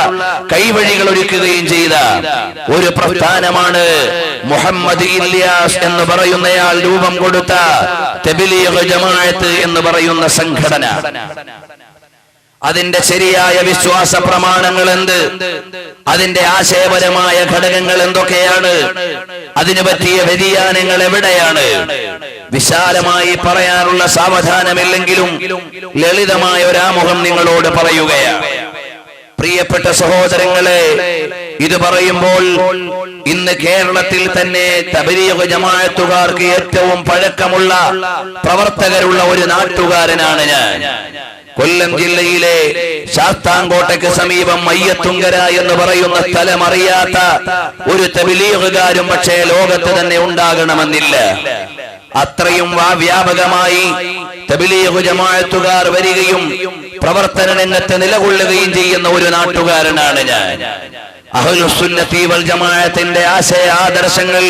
കൈവഴികൾ ഒരുക്കുകയും ചെയ്ത ഒരു പ്രസ്ഥാനമാണ് മുഹമ്മദ് ഇല്യാസ് എന്ന് പറയുന്നയാൾ രൂപം കൊടുത്ത തബ്ലീഗ് ജമാഅത്ത് എന്ന് പറയുന്ന സംഘടന. അതിന്റെ ശരിയായ വിശ്വാസ പ്രമാണങ്ങൾ എന്ത്, അതിന്റെ ആശയപരമായ ഘടകങ്ങൾ എന്തൊക്കെയാണ്, അതിനു പറ്റിയ വ്യതിയാനങ്ങൾ എവിടെയാണ്, വിശാലമായി പറയാനുള്ള സാവധാനമില്ലെങ്കിലും ലളിതമായ ഒരാമുഖം നിങ്ങളോട് പറയുകയാണ്. പ്രിയപ്പെട്ട സഹോദരങ്ങളെ, ഇത് പറയുമ്പോൾ ഇന്ന് കേരളത്തിൽ തന്നെ തബ്ലീഗ് ജമാഅത്തുകാർക്ക് ഏറ്റവും പഴക്കമുള്ള പ്രവർത്തകരുള്ള ഒരു നാട്ടുകാരനാണ് ഞാൻ. കൊല്ലം ജില്ലയിലെ ശാസ്താംകോട്ടയ്ക്ക് സമീപം മയ്യത്തുങ്കര എന്ന് പറയുന്ന സ്ഥലം അറിയാത്ത ഒരു തബ്ലീഗുകാരും പക്ഷേ ലോകത്ത് തന്നെ ഉണ്ടാകണമെന്നില്ല. അത്രയും വ്യാപകമായി തബ്ലീഗ് ജമാഅത്തുകാർ വരികയും പ്രവർത്തന രംഗത്ത് നിലകൊള്ളുകയും ചെയ്യുന്ന ഒരു നാട്ടുകാരനാണ് ഞാൻ. അഹ്ലുസുന്നത്തി വൽ ജമാഅത്തിന്റെ ആശയ ആദർശങ്ങൾ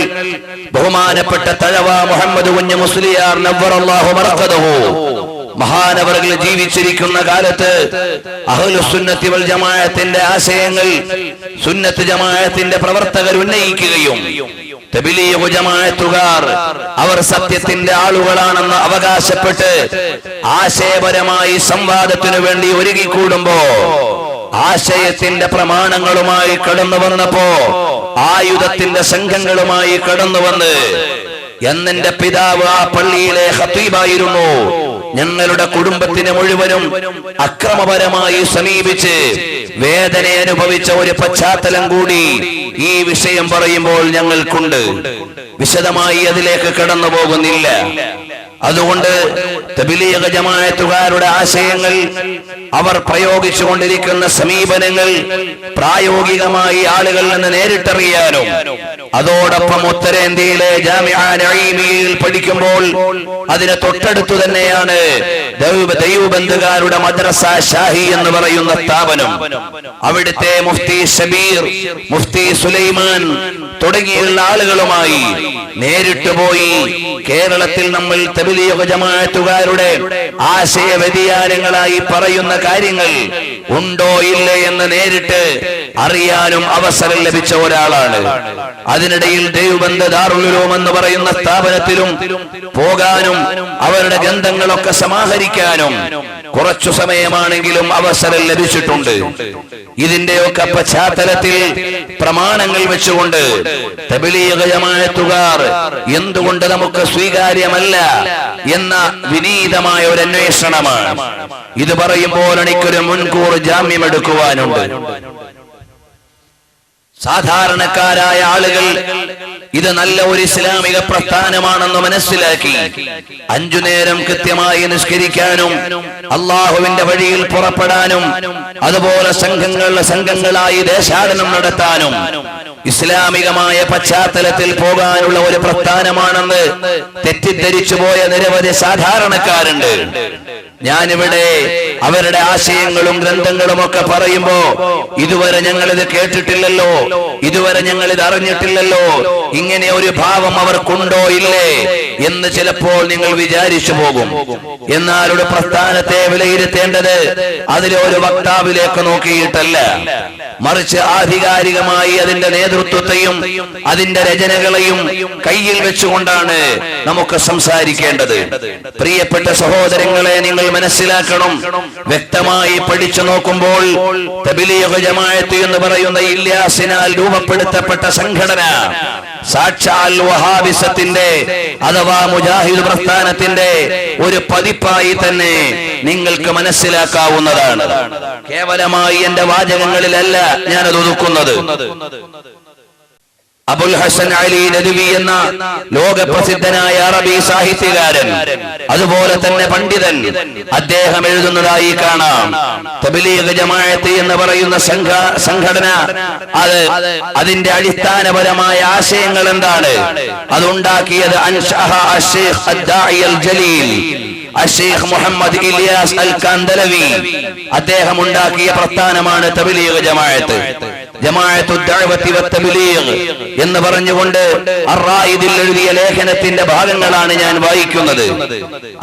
ബഹുമാനപ്പെട്ട തഴവ മുഹമ്മദ് കുഞ്ഞ് മുസ്ലിയാർ നവ്വറല്ലാഹു മർഖദഹു മഹാനവറുകൾ ജീവിച്ചിരിക്കുന്ന കാലത്ത് അഹ്ലുസുന്നത്തി വൽ ജമാഅത്തിന്റെ ആശയങ്ങൾ സുന്നത്ത് ജമാഅത്തിന്റെ പ്രവർത്തകർ ഉന്നയിക്കുകയും തബ്ലീഗ് ജമാഅത്തുകാർ അവർ സത്യത്തിന്റെ ആളുകളാണെന്ന് അവകാശപ്പെട്ട് ആശയപരമായി സംവാദത്തിനു വേണ്ടി ഒരുങ്ങിക്കൂടുമ്പോ ആശയത്തിന്റെ പ്രമാണങ്ങളുമായി കടന്നു വന്നപ്പോ ആയുധത്തിന്റെ സംഘങ്ങളുമായി കടന്നു വന്ന് എന്നെന്റെ പിതാവ് ആ പള്ളിയിലെ ഖതീബായിരുന്നു, ഞങ്ങളുടെ കുടുംബത്തിന് മുഴുവനും അക്രമപരമായി സമീപിച്ച് വേദന അനുഭവിച്ച ഒരു പശ്ചാത്തലം കൂടി ഈ വിഷയം പറയുമ്പോൾ ഞങ്ങൾക്കുണ്ട്. വിശദമായി അതിലേക്ക് കടന്നു പോകുന്നില്ല. അതുകൊണ്ട് തബ്ലീഗ് ജമാഅത്തുകാരുടെ ആശയങ്ങൾ അവർ പ്രയോഗിച്ചുകൊണ്ടിരിക്കുന്ന സമീപനങ്ങൾ പ്രായോഗികമായി ആളുകളിൽ നിന്ന് നേരിട്ടറിയാനും അതോടൊപ്പം ഉത്തരേന്ത്യയിലെ ജാമിഅ നഈമിയയിൽ പഠിക്കുമ്പോൾ അതിന് തൊട്ടടുത്തു തന്നെയാണ് ദൈവബന്ധുകാരുടെ മദ്രസ ഷാഹി എന്ന് പറയുന്ന സ്ഥാപനം. അവിടുത്തെ മുഫ്തി ഷബീർ, മുഫ്തി സുലൈമാൻ തുടങ്ങിയുള്ള ആളുകളുമായി നേരിട്ട് പോയി കേരളത്തിൽ നമ്മൾ തബ്ലീഗ് ജമാഅത്തുകാരുടെ ആശയ വ്യതിയാനങ്ങളായി പറയുന്ന കാര്യങ്ങൾ ഉണ്ടോ ഇല്ലേ എന്ന് നേരിട്ട് അറിയാനും അവസരം ലഭിച്ച ഒരാളാണ്. അതിനിടയിൽ ദേവബന്ദ് ദാറുൽ ഉലൂം എന്ന് പറയുന്ന സ്ഥാപനത്തിലും പോകാനും അവരുടെ ഗ്രന്ഥങ്ങളൊക്കെ സമാഹരിക്കാനും കുറച്ചു സമയമാണെങ്കിലും അവസരം ലഭിച്ചിട്ടുണ്ട്. ഇതിന്റെയൊക്കെ പശ്ചാത്തലത്തിൽ പ്രമാണങ്ങൾ വെച്ചുകൊണ്ട് തബ്ലീഗ് ജമാഅത്തുകാർ എന്തുകൊണ്ട് നമുക്ക് സ്വീകാര്യമല്ല എന്ന വിനീതമായ ഒരു അന്വേഷണമാണ്. ഇത് പറയുമ്പോൾ എനിക്കൊരു മുൻകൂർ ജാമ്യം എടുക്കുവാനുണ്ട്. സാധാരണക്കാരായ ആളുകൾ ഇത് നല്ല ഒരു ഇസ്ലാമിക പ്രസ്ഥാനമാണെന്ന് മനസ്സിലാക്കി 5 നേരം കൃത്യമായി നിസ്കരിക്കാനും അള്ളാഹുവിന്റെ വഴിയിൽ പുറപ്പെടാനും അതുപോലെ സംഘങ്ങളായി ദേശാടനം നടത്താനും ഇസ്ലാമികമായ പശ്ചാത്തലത്തിൽ പോകാനുള്ള ഒരു പ്രസ്ഥാനമാണെന്ന് തെറ്റിദ്ധരിച്ചു പോയ നിരവധി സാധാരണക്കാരുണ്ട്. ഞാനിവിടെ അവരുടെ ആശയങ്ങളും ഗ്രന്ഥങ്ങളും ഒക്കെ പറയുമ്പോ ഇതുവരെ ഞങ്ങളിത് കേട്ടിട്ടില്ലല്ലോ, ഇതുവരെ ഞങ്ങളിത് അറിഞ്ഞിട്ടില്ലല്ലോ, ഇങ്ങനെ ഒരു ഭാവം അവർക്കുണ്ടോ ഇല്ലേ എന്ന് ചിലപ്പോൾ നിങ്ങൾ വിചാരിച്ചു പോകും. എന്നാൽ ഒരു പ്രസ്ഥാനത്തെ വിലയിരുത്തേണ്ടത് അതിലെ ഒരു വക്താവിലേക്ക് നോക്കിയിട്ടല്ല, മറിച്ച് ആധികാരികമായി അതിന്റെ നേതൃത്വത്തെയും അതിന്റെ രചനകളെയും കയ്യിൽ വെച്ചുകൊണ്ടാണ് നമുക്ക് സംസാരിക്കേണ്ടത്. പ്രിയപ്പെട്ട സഹോദരങ്ങളെ, നിങ്ങൾ മനസ്സിലാക്കണം, വ്യക്തമായി പഠിച്ചു നോക്കുമ്പോൾ തബ്ലീഗ് ജമാഅത്ത് എന്ന് പറയുന്ന ഇല്യാസിനാൽ രൂപപ്പെടുത്തപ്പെട്ട സംഘടന സാക്ഷാൽ വഹാബിസത്തിന്റെ അഥവാ മുജാഹിദ് പ്രസ്ഥാനത്തിന്റെ ഒരു പതിപ്പായി തന്നെ നിങ്ങൾക്ക് മനസ്സിലാക്കാവുന്നതാണ്. കേവലമായി എന്റെ വാചകങ്ങളിലല്ല ഞാനത് ഒതുക്കുന്നത്. അബുൽ ഹസൻ അലി നദ്വി എന്ന ലോകപ്രസിദ്ധനായ അറബി സാഹിത്യകാരൻ, അതുപോലെ തന്നെ പണ്ഡിതൻ, അദ്ദേഹം എഴുതുന്നതായി കാണാം, തബ്ലീഗ് ജമാഅത്ത് എന്ന് പറയുന്ന സംഘടന അതിന്റെ അടിസ്ഥാനപരമായ ആശയങ്ങൾ എന്താണ്, അതുണ്ടാക്കിയത് അഷേഖ് മുഹമ്മദ് ഇലിയാസ് അൽ കാന്തലവി, അദ്ദേഹം ഉണ്ടാക്കിയ പ്രസ്ഥാനമാണ് തബ്ലീഗ് ജമാഅത്ത്. ജമാഅത്തു ദഅവത്തി വത്തബ്ലീഗ് എന്ന് പറഞ്ഞുകൊണ്ട് അർ-റായിദിൽ എഴുതിയ ലേഖനത്തിന്റെ ഭാഗങ്ങളാണ് ഞാൻ വായിക്കുന്നത്.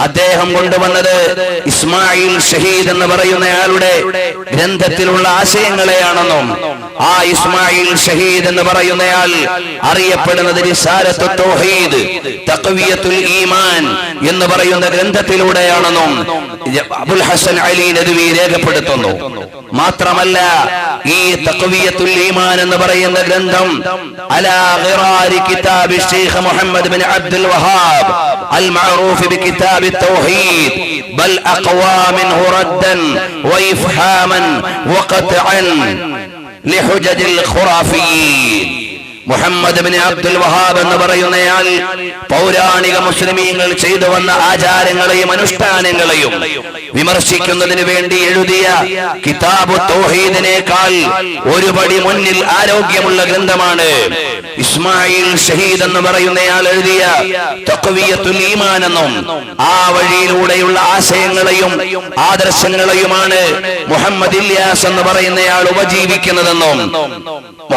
അദ്ദേഹം കൊണ്ടുവന്നത് ഇസ്മായിൽ ഷഹീദ് എന്ന് പറയുന്നയാളുടെ ഗ്രന്ഥത്തിലുള്ള ആശയങ്ങളെയാണെന്നും ആ ഇസ്മായിൽ ഷഹീദ് എന്ന് പറയുന്നയാൾ അറിയപ്പെടുന്നത് റിസാലത്തു തൗഹീദ് തഖ്വിയത്തുൽ ഈമാൻ എന്ന് പറയുന്ന ഗ്രന്ഥത്തിലൂടെയാണെന്നും അബുൽ ഹസൻ അലി നദ്വി രേഖപ്പെടുത്തുന്നു. മാത്രമല്ല, ഈ തഖ്വിയത്തുൽ ഈമാൻ എന്ന് പറയുന്ന ഗ്രന്ഥം അലാ ഗിറാരി കിതാബി ശൈഖ് മുഹമ്മദ് ബിൻ അബ്ദുൽ വഹാബ് അൽ മഅറൂഫ് ബി കിതാബി തൗഹീദ് ബൽ അഖ്വാ മിൻഹു റദ്ദൻ വഇഫ്ഹാമൻ വഖത്അൻ ലിഹുജജിൽ ഖുറാഫിയീൻ. മുഹമ്മദ് ബിൻ അബ്ദുൽ വഹാബ് എന്ന് പറയുന്നയാൾ പൗരാണിക മുസ്ലിമീങ്ങൾ ചെയ്തു വന്ന ആചാരങ്ങളെയും അനുഷ്ഠാനങ്ങളെയും വിമർശിക്കുന്നതിന് വേണ്ടി എഴുതിയ കിതാബു തൗഹീദിനേക്കാൾ ഒരുപടി മുന്നിൽ ആരോഗ്യമുള്ള ഗ്രന്ഥമാണ് ഇസ്മായിൽ ഷഹീദ് എന്ന് പറയുന്നയാൾ എഴുതിയ തഖ്വിയത്തുൽ ഈമാൻ എന്നും ആ വഴിയിലൂടെയുള്ള ആശയങ്ങളെയും ആദർശങ്ങളെയുമാണ് മുഹമ്മദ് ഇല്യാസ് എന്ന് പറയുന്നയാൾ ഉപജീവിക്കുന്നതെന്നും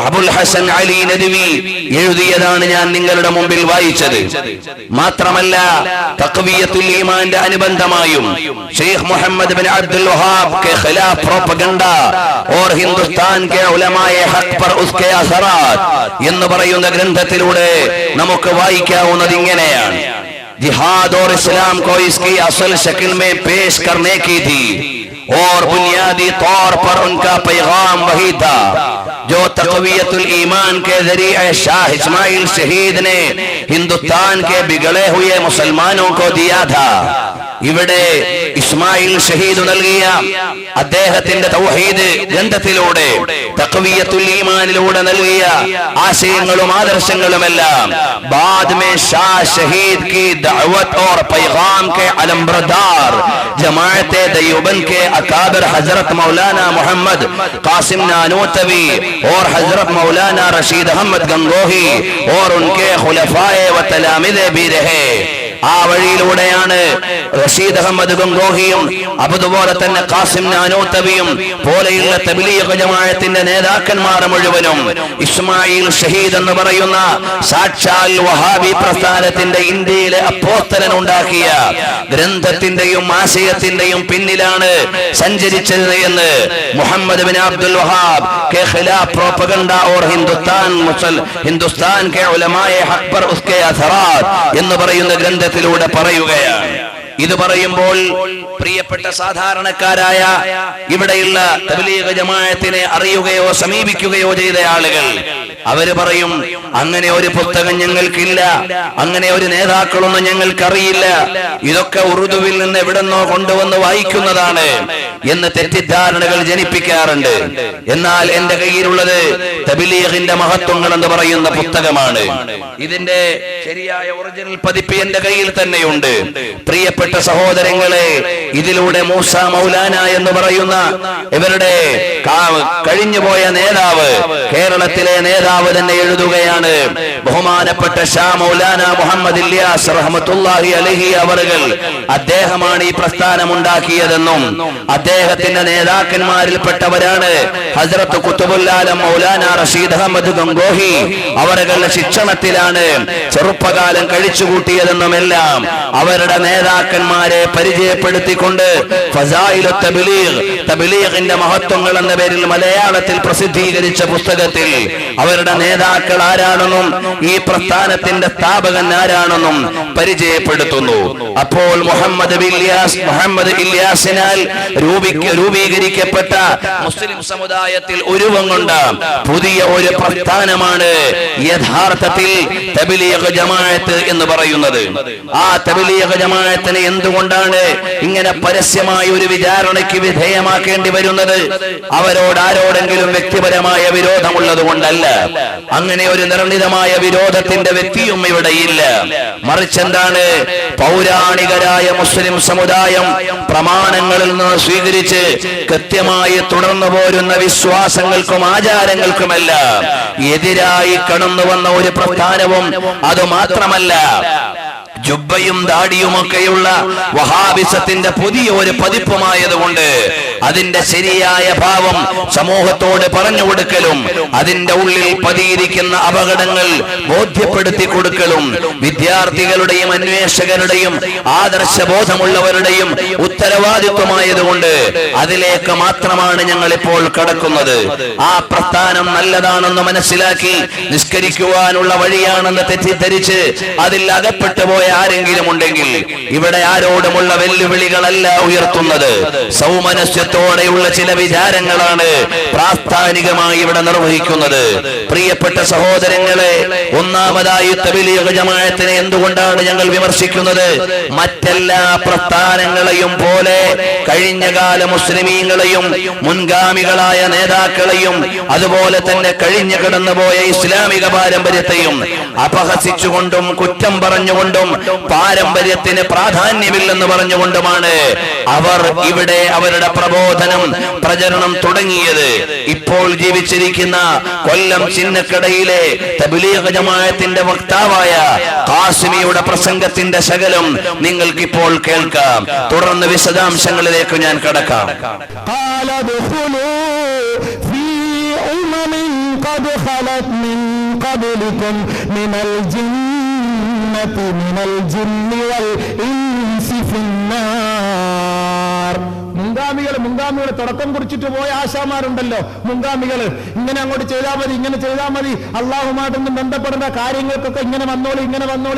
അബുൽ ഹസൻ അലി നദ്വി എഴുതിയതാണ് ഞാൻ നിങ്ങളുടെ മുമ്പിൽ വായിച്ചത്. മാത്രമല്ല, തഖ്വിയത്തുൽ ഈമാന്റെ അനുബന്ധമായും ശൈഖ് മുഹമ്മദ് ബിൻ അബ്ദുൽ വഹാബ് के खिलाफ प्रोपगंडा और हिंदुस्तान के उलमाए हक पर उसके असरात എന്ന് പറയുന്ന ഗ്രന്ഥത്തിലൂടെ നമുക്ക് വായിക്കാവുന്നത് ഇങ്ങനെയാണ്: जिहाद और इस्लाम को इसकी असल शक्ल में पेश करने की थी और बुनियादी तौर पर उनका पैगाम वही था जो तक़वियतुल ईमान के जरिए शाह इस्माइल शहीद ने हिंदुस्तान के बिगड़े हुए मुसलमानों को दिया था. ഇവിടെ ഇസ്മായിൽ ഷഹീദ് നൽകിയ അദ്ദേഹത്തിന്റെ തൗഹീദ് ഗ്രന്ഥത്തിലൂടെ തഖ്വിയത്തുൽ ഈമാനിലൂടെ നൽകിയ ആശയങ്ങളും ആദർശങ്ങളുമെല്ലാം ബാദ് മേ ഷാ ഷഹീദ് की दावत और पैगाम के अलमबरदार जमाअत देवबंद के अकाबिर हजरत मौलाना मोहम्मद कासिम नानूतवी और हजरत मौलाना रशीद अहमद गंगोही और उनके खुलफाए व तलामिज़े भी रहे। ആ വഴിയിലൂടെയാണ് റഷീദ് അഹമ്മദ് ഗംഗോഹിയും അതുപോലെ തന്നെ ഖാസിം നാനൂത്തവിയും പോലെയുള്ള തബ്ലീഗ് ജമാഅത്തിന്റെ നേതാക്കന്മാർ മുഴുവനും ഇസ്മായിൽ ഷഹീദ് എന്ന് പറയുന്ന സാക്ഷാൽ വഹാബി പ്രസ്ഥാനത്തിന്റെ ഇന്ത്യയിലെ അപ്പോസ്തലൻ ഉണ്ടാക്കിയ ഗ്രന്ഥത്തിന്റെയും ആശയത്തിന്റെയും പിന്നിലാണ് സഞ്ചരിച്ചത് എന്ന് മുഹമ്മദ് ബിൻ അബ്ദുൽ വഹാബ് के खिलाफ प्रोपगंडा और हिंदुस्तान के उलमाए हक पर उसके असरात എന്ന് പറയുന്ന ഗ്രന്ഥത്തിലൂടെ പറയുകയാണ്। ഇത് പറയുമ്പോൾ പ്രിയപ്പെട്ട സാധാരണക്കാരായ ഇവിടെയുള്ള തബ്ലീഗ് ജമാഅത്തിനെ അറിയുകയോ സമീപിക്കുകയോ ചെയ്ത ആളുകൾ അവര് പറയും, അങ്ങനെ ഒരു പുസ്തകം ഞങ്ങൾക്കില്ല, അങ്ങനെ ഒരു നേതാക്കളൊന്നും ഞങ്ങൾക്കറിയില്ല, ഇതൊക്കെ ഉറുദുവിൽ നിന്ന് എവിടെന്നോ കൊണ്ടുവന്ന് വായിക്കുന്നതാണ് എന്ന് തെറ്റിദ്ധാരണകൾ ജനിപ്പിക്കാറുണ്ട്. എന്നാൽ എന്റെ കയ്യിലുള്ളത് തബ്ലീഗിന്റെ മഹത്വങ്ങൾ എന്ന് പറയുന്ന പുസ്തകമാണ്. ഇതിന്റെ ശരിയായ ഒറിജിനൽ പതിപ്പ് എന്റെ കയ്യിൽ തന്നെയുണ്ട്. പ്രിയപ്പെട്ട സഹോദരങ്ങളെ, ഇതിലൂടെ മൂസ മൗലാന എന്ന് പറയുന്ന ഇവരുടെ കഴിഞ്ഞുപോയ നേതാവ്, കേരളത്തിലെ നേതാവ് തന്നെ എഴുതുകയാണ്, ബഹുമാനപ്പെട്ട ഷാ മൗലാന മുഹമ്മദ് ഇല്യാസ് റഹ്മത്തുള്ളാഹി അലൈഹി അവറുകൾ അദ്ദേഹമാണ് ഈ പ്രസ്ഥാനം ഉണ്ടാക്കിയതെന്നും അദ്ദേഹത്തിന്റെ നേതാക്കന്മാരിൽപ്പെട്ടവരാണ് ഹസ്രത്ത് ഖുതുബുൽ ആലം മൗലാന റഷീദ് അഹമ്മദ് ഗംഗോഹി അവരുടെ ശിക്ഷണത്തിലാണ് ചെറുപ്പകാലം കഴിച്ചുകൂട്ടിയതെന്നുമെല്ലാം അവരുടെ നേതാക്കന്മാരെ പരിചയപ്പെടുത്തിക്കൊണ്ട് ഫസായിലു തബ്ലീഗിന്റെ മഹത്വങ്ങൾ എന്ന പേരിൽ മലയാളത്തിൽ പ്രസിദ്ധീകരിച്ച പുസ്തകത്തിൽ അവരുടെ നേതാക്കൾ ആരാണെന്നും ഈ പ്രസ്ഥാനത്തിന്റെ സ്ഥാപകൻ ആരാണെന്നും പരിചയപ്പെടുത്തുന്നു. അപ്പോൾ മുഹമ്മദ് ഇല്യാസിനാൽ രൂപീകരിക്കപ്പെട്ട മുസ്ലിം സമുദായത്തിൽ ഉരുവം കൊണ്ട പുതിയ ഒരു പ്രസ്ഥാനമാണ് യഥാർത്ഥത്തിൽ തബ്ലീഗ് ജമാഅത്ത് എന്ന് പറയുന്നത്. ആ തബ്ലീഗ് ജമാഅത്തിനെ എന്തുകൊണ്ടാണ് ഇങ്ങനെ പരസ്യമായ ഒരു വിചാരണയ്ക്ക് വിധേയമാക്കേണ്ടി വരുന്നത്? അവരോട് ആരോടെങ്കിലും വ്യക്തിപരമായ വിരോധമുള്ളത് കൊണ്ടല്ല. അങ്ങനെ ഒരു നിർണിതമായ വിരോധത്തിന്റെ വ്യക്തിയും ഇവിടെ ഇല്ല. മറിച്ച് എന്താണ്, പൗരാണികരായ മുസ്ലിം സമുദായം പ്രമാണങ്ങളിൽ നിന്ന് സ്വീകരിച്ച് കൃത്യമായി തുടർന്നു പോരുന്ന വിശ്വാസങ്ങൾക്കും ആചാരങ്ങൾക്കുമെല്ലാം എതിരായി കടന്നു വന്ന ഒരു പ്രസ്ഥാനവും അതുമാത്രമല്ല, ജുബ്ബയും ദാടിയുമൊക്കെയുള്ള വഹാബിസത്തിന്റെ പുതിയ ഒരു പതിപ്പുമായതുകൊണ്ട് അതിന്റെ ശരിയായ ഭാവം സമൂഹത്തോട് പറഞ്ഞു കൊടുക്കലും അതിന്റെ ഉള്ളിൽ പതിയിരിക്കുന്ന അപകടങ്ങൾ ബോധ്യപ്പെടുത്തി കൊടുക്കലും വിദ്യാർത്ഥികളുടെയും അന്വേഷകരുടെയും ആദർശബോധമുള്ളവരുടെയും ഉത്തരവാദിത്വമായതുകൊണ്ട് അതിലേക്ക് മാത്രമാണ് ഞങ്ങൾ ഇപ്പോൾ കടക്കുന്നത്. ആ പ്രസ്ഥാനം നല്ലതാണെന്ന് മനസ്സിലാക്കി നിസ്കരിക്കുവാനുള്ള വഴിയാണെന്ന് തെറ്റിദ്ധരിച്ച് അതിൽ അകപ്പെട്ടു പോയ ആരെങ്കിലും ഉണ്ടെങ്കിൽ ഇവിടെ ആരോടുമുള്ള വെല്ലുവിളികളല്ല ഉയർത്തുന്നത്, സൗമനസ്യത്തോടെയുള്ള ചില വിചാരങ്ങളാണ് പ്രാസ്ഥാനികമായി ഇവിടെ നിർവഹിക്കുന്നത്. പ്രിയപ്പെട്ട സഹോദരങ്ങളെ, ഒന്നാമതായി തബ്ലീഗ് ജമാഅത്തിനെ എന്തുകൊണ്ടാണ് ഞങ്ങൾ വിമർശിക്കുന്നത്? മറ്റെല്ലാ പ്രസ്ഥാനങ്ങളെയും പോലെ കഴിഞ്ഞകാല മുസ്ലിമീങ്ങളെയും മുൻഗാമികളായ നേതാക്കളെയും അതുപോലെ തന്നെ കഴിഞ്ഞു കടന്നുപോയ ഇസ്ലാമിക പാരമ്പര്യത്തെയും അപഹസിച്ചുകൊണ്ടും കുറ്റം പറഞ്ഞുകൊണ്ടും പാരമ്പര്യത്തിന് പ്രാധാന്യമില്ലെന്ന് പറഞ്ഞുകൊണ്ടുമാണ് അവർ ഇവിടെ അവരുടെ പ്രചരണം തുടങ്ങിയത്. ഇപ്പോൾ ജീവിച്ചിരിക്കുന്ന കൊല്ലം ചിന്നക്കടയിലെ തബ്ലീഗ് ജമാഅത്തിന്റെ വക്താവായ ഖാസിമിയുടെ പ്രസംഗത്തിന്റെ ശകലം നിങ്ങൾക്കിപ്പോൾ കേൾക്കാം. തുടർന്ന് വിശദാംശങ്ങളിലേക്ക് ഞാൻ കടക്കാം. من الجن والإنس في النار. മുൻഗാമികൾ തുടക്കം കുറിച്ചിട്ട് പോയ ആശാമാരുണ്ടല്ലോ, മുൻഗാമികൾ ഇങ്ങനെ അങ്ങോട്ട് ചെയ്താൽ മതി, ഇങ്ങനെ ചെയ്താൽ മതി, അള്ളാഹുമായിട്ടൊന്നും ബന്ധപ്പെടേണ്ട കാര്യങ്ങൾക്കൊക്കെ ഇങ്ങനെ വന്നോളൂ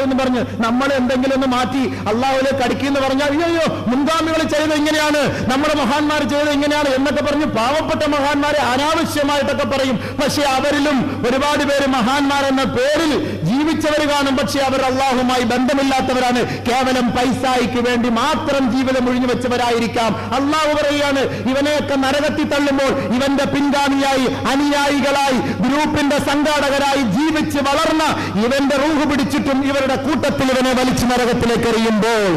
എന്ന് പറഞ്ഞ് നമ്മൾ എന്തെങ്കിലും ഒന്ന് മാറ്റി അള്ളാഹുലേക്ക് അടുക്കിന്ന് പറഞ്ഞാൽ അയ്യോ മുൻഗാമികൾ ചെയ്ത് ഇങ്ങനെയാണ്, നമ്മുടെ മഹാന്മാർ ചെയ്ത് ഇങ്ങനെയാണ് എന്നൊക്കെ പറഞ്ഞ് പാവപ്പെട്ട മഹാന്മാരെ അനാവശ്യമായിട്ടൊക്കെ പറയും. പക്ഷെ അവരിലും ഒരുപാട് പേര് മഹാന്മാർ എന്ന പേരിൽ ജീവിച്ചവർ കാണും, പക്ഷെ അവർ അള്ളാഹുമായി ബന്ധമില്ലാത്തവരാണ്. കേവലം പൈസായ്ക്ക് വേണ്ടി മാത്രം ജീവിതം ഒഴിഞ്ഞു വെച്ചവരായിരിക്കാം. അള്ളാഹു പറയുകയാണ്, ഇവനെയൊക്കെ നരകത്തിൽ തള്ളുമ്പോൾ ഇവന്റെ പിൻഗാമിയായി, അനുയായികളായി, ഗ്രൂപ്പിന്റെ സംഘാടകരായി ജീവിച്ച് വളർന്ന ഇവന്റെ റൂഹ് പിടിച്ചിട്ടും ഇവരുടെ കൂട്ടത്തിൽ ഇവനെ വലിച്ചു നരകത്തിലേക്ക് എറിയുമ്പോൾ,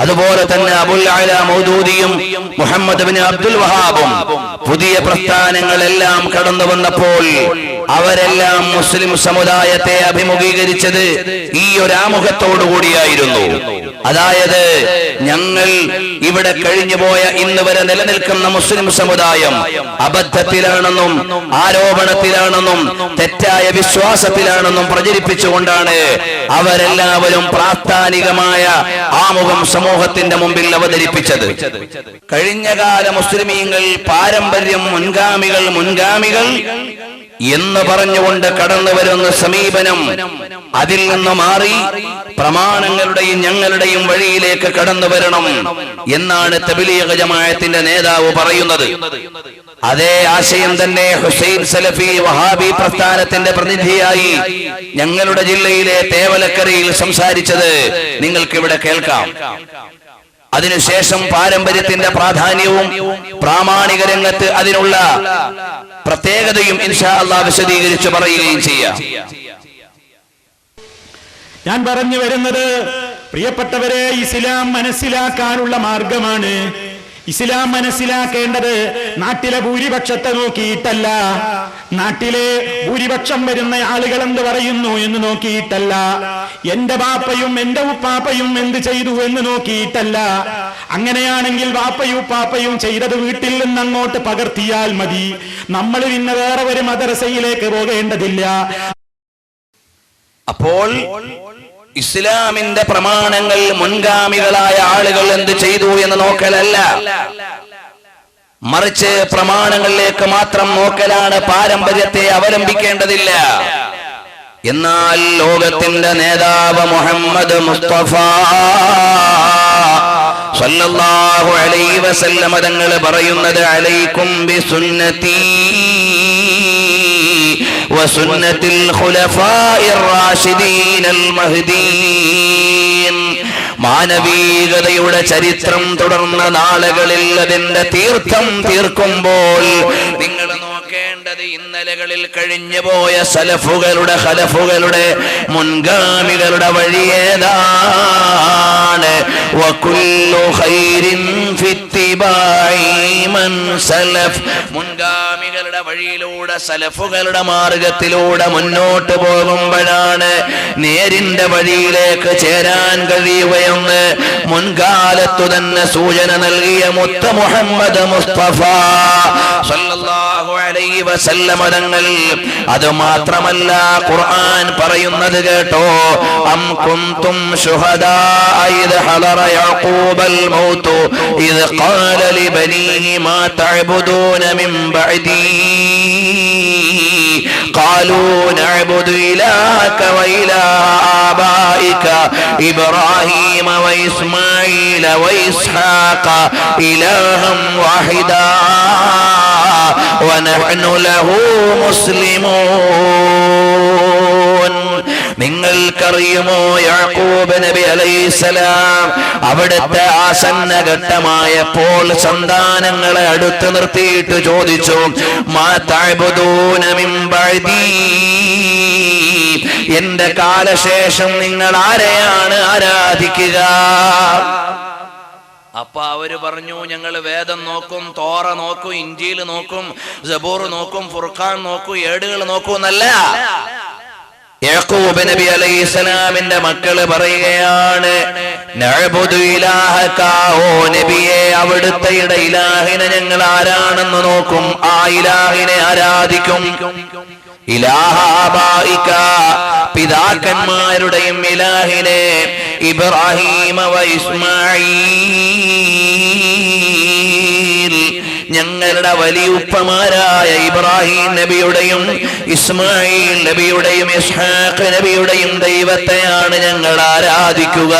അതുപോലെ തന്നെ അബുൽ അല മൗദൂദിയും മുഹമ്മദ് ബിൻ അബ്ദുൽ വഹാബും പുതിയ പ്രസ്ഥാനങ്ങളെല്ലാം കടന്നു വന്നപ്പോൾ അവരെല്ലാം മുസ്ലിം സമുദായത്തെ അഭിമുഖീകരിച്ചത് ഈ ഒരു ആമുഖത്തോടു കൂടിയായിരുന്നു. അതായത്, ഞങ്ങൾ ഇവിടെ കഴിഞ്ഞുപോയ ഇന്ന് വരെ നിലനിൽക്കുന്ന മുസ്ലിം സമുദായം അബദ്ധത്തിലാണെന്നും ആരോപണത്തിലാണെന്നും തെറ്റായ വിശ്വാസത്തിലാണെന്നും പ്രചരിപ്പിച്ചുകൊണ്ടാണ് അവരെല്ലാവരും പ്രാസ്ഥാനികമായ ആമുഖം സമൂഹത്തിന്റെ മുമ്പിൽ അവതരിപ്പിച്ചത്. കഴിഞ്ഞകാല മുസ്ലിമീങ്ങൾ പാരമ്പര്യം, മുൻഗാമികൾ എന്ന് പറഞ്ഞുകൊണ്ട് കടന്നു വരുന്ന സമീപനം അതിൽ നിന്ന് മാറി പ്രമാണങ്ങളുടെയും ഞങ്ങളുടെയും വഴിയിലേക്ക് കടന്നു വരണം എന്നാണ് തബ്ലീഗ് ജമാഅത്തിന്റെ നേതാവ് പറയുന്നത്. അതേ ആശയം തന്നെ ഹുസൈൻ സലഫി വഹാബി പ്രസ്ഥാനത്തിന്റെ പ്രതിനിധിയായി ഞങ്ങളുടെ ജില്ലയിലെ തേവലക്കരയിൽ സംസാരിച്ചത് നിങ്ങൾക്കിവിടെ കേൾക്കാം. അതിനുശേഷം പാരമ്പര്യത്തിന്റെ പ്രാധാന്യവും പ്രാമാണിക രംഗത്ത് അതിനുള്ള പ്രത്യേകതയും ഇൻഷാ അല്ലാഹ് വിശദീകരിച്ച് പറയുകയും ചെയ്യാം. ഞാൻ പറഞ്ഞു വരുന്നത്, പ്രിയപ്പെട്ടവരെ, ഇസ്ലാം മനസ്സിലാക്കാനുള്ള മാർഗമാണ്. ഇസ്ലാം മനസ്സിലാക്കേണ്ടത് നാട്ടിലെ ഭൂരിപക്ഷത്തെ നോക്കിയിട്ടല്ല, നാട്ടിലെ ഭൂരിപക്ഷം വരുന്ന ആളുകൾ എന്ത് പറയുന്നു എന്ന് നോക്കിയിട്ടല്ല, എന്റെ ബാപ്പയും എന്റെ ഉപ്പാപ്പയും എന്ത് ചെയ്തു എന്ന് നോക്കിയിട്ടല്ല. അങ്ങനെയാണെങ്കിൽ ബാപ്പയും ഉപ്പാപ്പയും ചെയ്തത് വീട്ടിൽ നിന്ന് അങ്ങോട്ട് പകർത്തിയാൽ മതി. നമ്മൾ പിന്നെ വേറെ ഒരു മദ്രസയിലേക്ക് പോകേണ്ടതില്ല. അപ്പോൾ ഇസ്ലാമിന്റെ പ്രമാണങ്ങൾ മുൻഗാമികളായ ആളുകൾ എന്ത് ചെയ്തു എന്ന് നോക്കലല്ല, മറിച്ച് പ്രമാണങ്ങളിലേക്ക് മാത്രം നോക്കലാണ്. പാരമ്പര്യത്തെ അവലംബിക്കേണ്ടതില്ല. എന്നാൽ ലോകത്തിന്റെ നേതാവ് മുഹമ്മദ് മുസ്തഫ സല്ലല്ലാഹു അലൈഹി വസല്ലം തങ്ങൾ പറയുന്നത്, അലൈക്കും ബിസുന്നതി വസുന്നത്തിൽ ഖുലഫാഇർ റാഷിദീനൽ മഹ്ദീൻ. മാനവികതയുടെ ചരിത്രം തുടർന്ന നാളുകളിൽ അതിന്റെ തീർത്ഥം തീർക്കുമ്പോൾ നിങ്ങൾ നോക്കേണ്ടത് ഇന്നലകളിൽ കഴിഞ്ഞുപോയ സലഫുകളുടെ ഖലഫുകളുടെ മുൻഗാമികളുടെ വഴിയേതാണ്. വകുല്ലു ഖൈരിൻ ഫിത്തിബാഇ മൻ സലഫ്. മുൻഗാമികളുടെ വഴിയിലൂടെ, സലഫുകളുടെ മാർഗത്തിലൂടെ മുന്നോട്ട് പോകുമ്പോഴാണ് നേരിന്റെ വഴിയിലേക്ക് ചേരാൻ കഴിയുകയെന്ന് മുൻകാലത്തു തന്നെ സൂചന നൽകിയ മുത്ത മുഹമ്മദ് മുസ്തഫ സല്ലല്ലാഹു അലൈഹി വസല്ലം തങ്ങൾ. അത് മാത്രമല്ല, ഖുർആൻ പറയുന്നത് കേട്ടോ, അം കുന്തും ശുഹദാ ഇദ് ഹളറ യഅഖൂബൽ മൗതു ഇദ് ഖാല ലിബനീഹി മാ തഅബുദൂന മിൻ ബഅദി ഖാലൂ നഅബുദു ഇലാക വഇലാ ആബായിക ഇബ്രാഹീമ വഇസ്മാഈല വഇസ്ഹാഖ ഇലാഹൻ വാഹിദാ വനഹ്നു ലഹു മുസ്ലിമൂൻ. നിങ്ങൾക്കറിയുമോ, യാക്കൂബ് നബി അലൈഹിസ്സലാം അവിടുത്തെ ആസന്നഘട്ടമായപ്പോൾ സന്താനങ്ങളെ അടുത്ത് നിർത്തിയിട്ട് ചോദിച്ചു, മാ തഅബുദൂന മിൻ ബഅദി, എന്റെ കാലശേഷം നിങ്ങൾ ആരെയാണ് ആരാധിക്കുക? അപ്പൊ അവര് പറഞ്ഞു, ഞങ്ങൾ വേദം നോക്കും, തോറ നോക്കും, ഇഞ്ചീൽ നോക്കും, സബൂർ നോക്കും, ഫുർഖാൻ നോക്കും, ഏടുകൾ നോക്കും എന്നല്ല. യാക്കൂബ് നബി അലൈഹിസ്സലാമിന്റെ മക്കള് പറയുകയാണ്, നഅബുദു ഇലാഹക, ഓ നബിയെ, അവിടുത്തെ ഇലാഹിനെ ഞങ്ങൾ ആരാണെന്ന് നോക്കും, ആ ഇലാഹിനെ ആരാധിക്കും. ഇലാഹാബായിക, പിതാക്കന്മാരുടെയും ഇലാഹിനെ, ഇബ്രാഹീമ വ ഇസ്മാഈൽ, ഞങ്ങളുടെ വലിയുപ്പമാരായ ഇബ്രാഹിം നബിയുടെയും ഇസ്മായിൽ നബിയുടെയും ഇസ്ഹാഖ് നബിയുടെയും ദൈവത്തെയാണ് ഞങ്ങൾ ആരാധിക്കുക.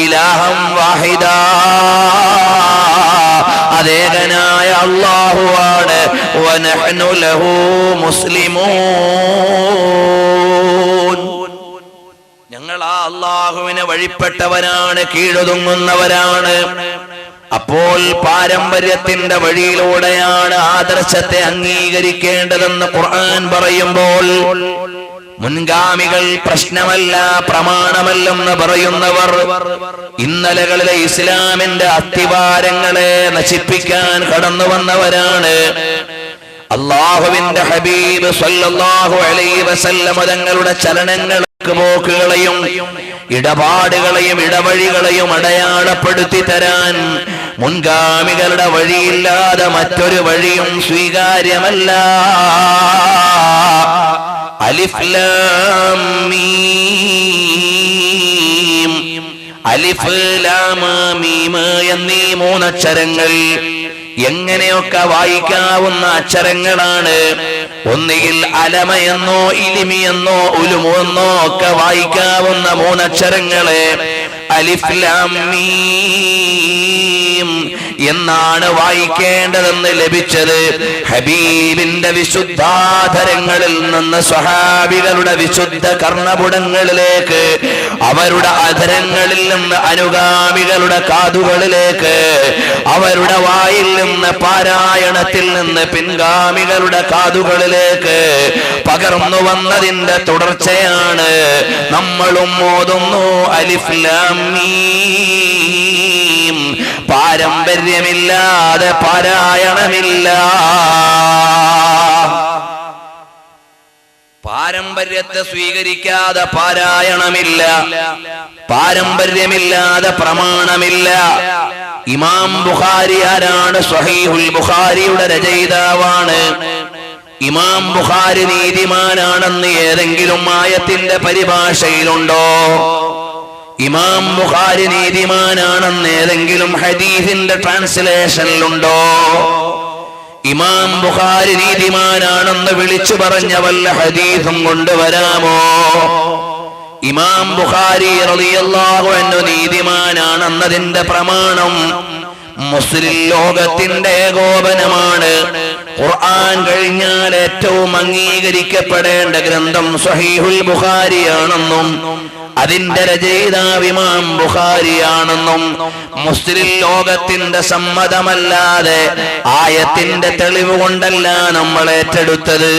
ഇലാഹം വാഹിദാ, അതേകനായ അല്ലാഹുവാണ്. വനഹ്നു ലഹു മുസ്ലിമൂൻ. ഞങ്ങൾ ആ അള്ളാഹുവിനെ വഴിപ്പെട്ടവരാണ്, കീഴൊതുങ്ങുന്നവരാണ്. അപ്പോൾ പാരമ്പര്യത്തിന്റെ വഴിയിലൂടെയാണ് ആദർശത്തെ അംഗീകരിക്കേണ്ടതെന്ന് ഖുർആൻ പറയുമ്പോൾ മുൻഗാമികൾ പ്രശ്നമല്ല, പ്രമാണമല്ലെന്ന് പറയുന്നവർ ഇന്നലകളിലെ ഇസ്ലാമിന്റെ അത്തിവാരങ്ങളെ നശിപ്പിക്കാൻ കടന്നു വന്നവരാണ്. അള്ളാഹുവിന്റെ ഹബീബ് സല്ലല്ലാഹു അലൈഹി വസല്ലം തങ്ങളുടെ ചലനങ്ങൾ പോക്കുകളെയും ഇടപാടുകളെയും ഇടവഴികളെയും അടയാളപ്പെടുത്തി തരാൻ മുൻഗാമികളുടെ വഴിയില്ലാതെ മറ്റൊരു വഴിയും സ്വീകാര്യമല്ല. അലിഫ് ലാം മീം, അലിഫ് ലാം മീം എന്നീ മൂന്നക്ഷരങ്ങൾ എങ്ങനെയൊക്കെ വായിക്കാവുന്ന അക്ഷരങ്ങളാണ്. ഒന്നുകിൽ അലമയെന്നോ ഇലിമിയെന്നോ ഉലുമെന്നോ ഒക്കെ വായിക്കാവുന്ന മൂന്നക്ഷരങ്ങളെ അലിഫ് ലാം മീം എന്നാണ് വായിക്കേണ്ടതെന്ന് ലഭിച്ചത് ഹബീബിന്റെ വിശുദ്ധാധരങ്ങളിൽ നിന്ന് സ്വഹാബികളുടെ വിശുദ്ധ കർണപുടങ്ങളിലേക്ക്, അവരുടെ അധരങ്ങളിൽ നിന്ന് അനുഗാമികളുടെ കാതുകളിലേക്ക്, അവരുടെ വായിൽ നിന്ന് പാരായണത്തിൽ നിന്ന് പിൻഗാമികളുടെ കാതുകളിലേക്ക് പകർന്നു വന്നതിന്റെ തുടർച്ചയാണ് നമ്മളും ഓതുന്നു അലിഫ് ലാം മീം. പാരമ്പര്യമില്ലാതെ പാരായണമില്ല. പാരമ്പര്യത്തെ സ്വീകരിക്കാതെ പാരായണമില്ല, പാരമ്പര്യമില്ലാതെ പ്രമാണമില്ല. ഇമാം ബുഖാരി ആരാണ്? സ്വഹീഹുൽ ബുഖാരിയുടെ രചയിതാവാണ്. ഇമാം ബുഖാരി നീതിമാനാണെന്ന് ഏതെങ്കിലും ആയത്തിന്റെ പരിഭാഷയിലുണ്ടോ? ഇമാം ബുഖാരി നീതിമാനാണെന്ന് ഏതെങ്കിലും ഹദീസിന്റെ ട്രാൻസ്ലേഷനിലുണ്ടോ? ഇമാം ബുഖാരി നീതിമാനാണെന്ന് വിളിച്ചു പറഞ്ഞ വല്ല ഹദീസും കൊണ്ടുവരാമോ? ഇമാം ബുഖാരി റളിയല്ലാഹു അൻഹു നീതിമാനാണെന്നതിന്റെ പ്രമാണം മുസ്ലിം ലോകത്തിന്റെ ഏകോപനമാണ്. ഖുർആൻ കഴിഞ്ഞാൽ ഏറ്റവും അംഗീകരിക്കപ്പെടേണ്ട ഗ്രന്ഥം സ്വഹീഹുൽ ബുഖാരിയാണെന്നും അതിന്റെ രചയിതാവ് ഇമാം ബുഖാരിയാണെന്നും മുസ്ലിം ലോകത്തിന്റെ സമ്മതമല്ലാതെ ആയത്തിന്റെ തെളിവ് കൊണ്ടല്ല നമ്മൾ ഏറ്റെടുത്തത്,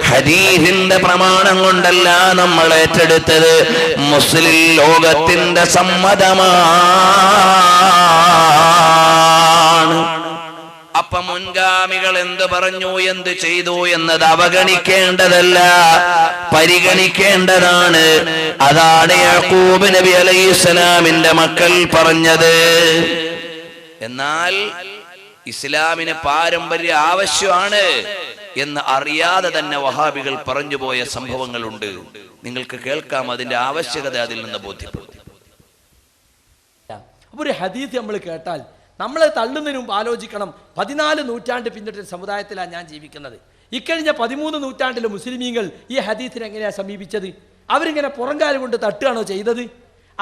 ഹദീസിന്റെ പ്രമാണം കൊണ്ടല്ല നമ്മൾ ഏറ്റെടുത്തത്, മുസ്ലിം ലോകത്തിന്റെ സമ്മതമാണ്. അപ്പൊ മുൻഗാമികൾ എന്ത് പറഞ്ഞു, എന്ത് ചെയ്തു എന്നത് അവഗണിക്കേണ്ടതല്ല, പരിഗണിക്കേണ്ടതാണ്. അതാണ് യാക്കൂബ് നബി അലൈഹിസ്സലാമിന്റെ മക്കൾ പറഞ്ഞത്. എന്നാൽ ഇസ്ലാമിന് പാരമ്പര്യ ആവശ്യമാണ് എന്ന് അറിയാതെ തന്നെ വഹാബികൾ പറഞ്ഞുപോയ സംഭവങ്ങളുണ്ട്. നിങ്ങൾക്ക് കേൾക്കാം, അതിന്റെ ആവശ്യകത അതിൽ നിന്ന് ബോധ്യപ്പെടും. അപ്പൊ ഒരു ഹദീസ് നമ്മൾ കേട്ടാൽ നമ്മളെ തള്ളുന്നതിന് മുമ്പ് ആലോചിക്കണം, 14 നൂറ്റാണ്ട് പിന്നിട്ട സമുദായത്തിലാണ് ഞാൻ ജീവിക്കുന്നത്. ഇക്കഴിഞ്ഞ 13 നൂറ്റാണ്ടിലെ മുസ്ലിമീങ്ങൾ ഈ ഹദീസിനെ എങ്ങനെയാണ് സമീപിച്ചത്? അവരിങ്ങനെ പുറംകാലം കൊണ്ട് തട്ടുകയാണോ ചെയ്തത്?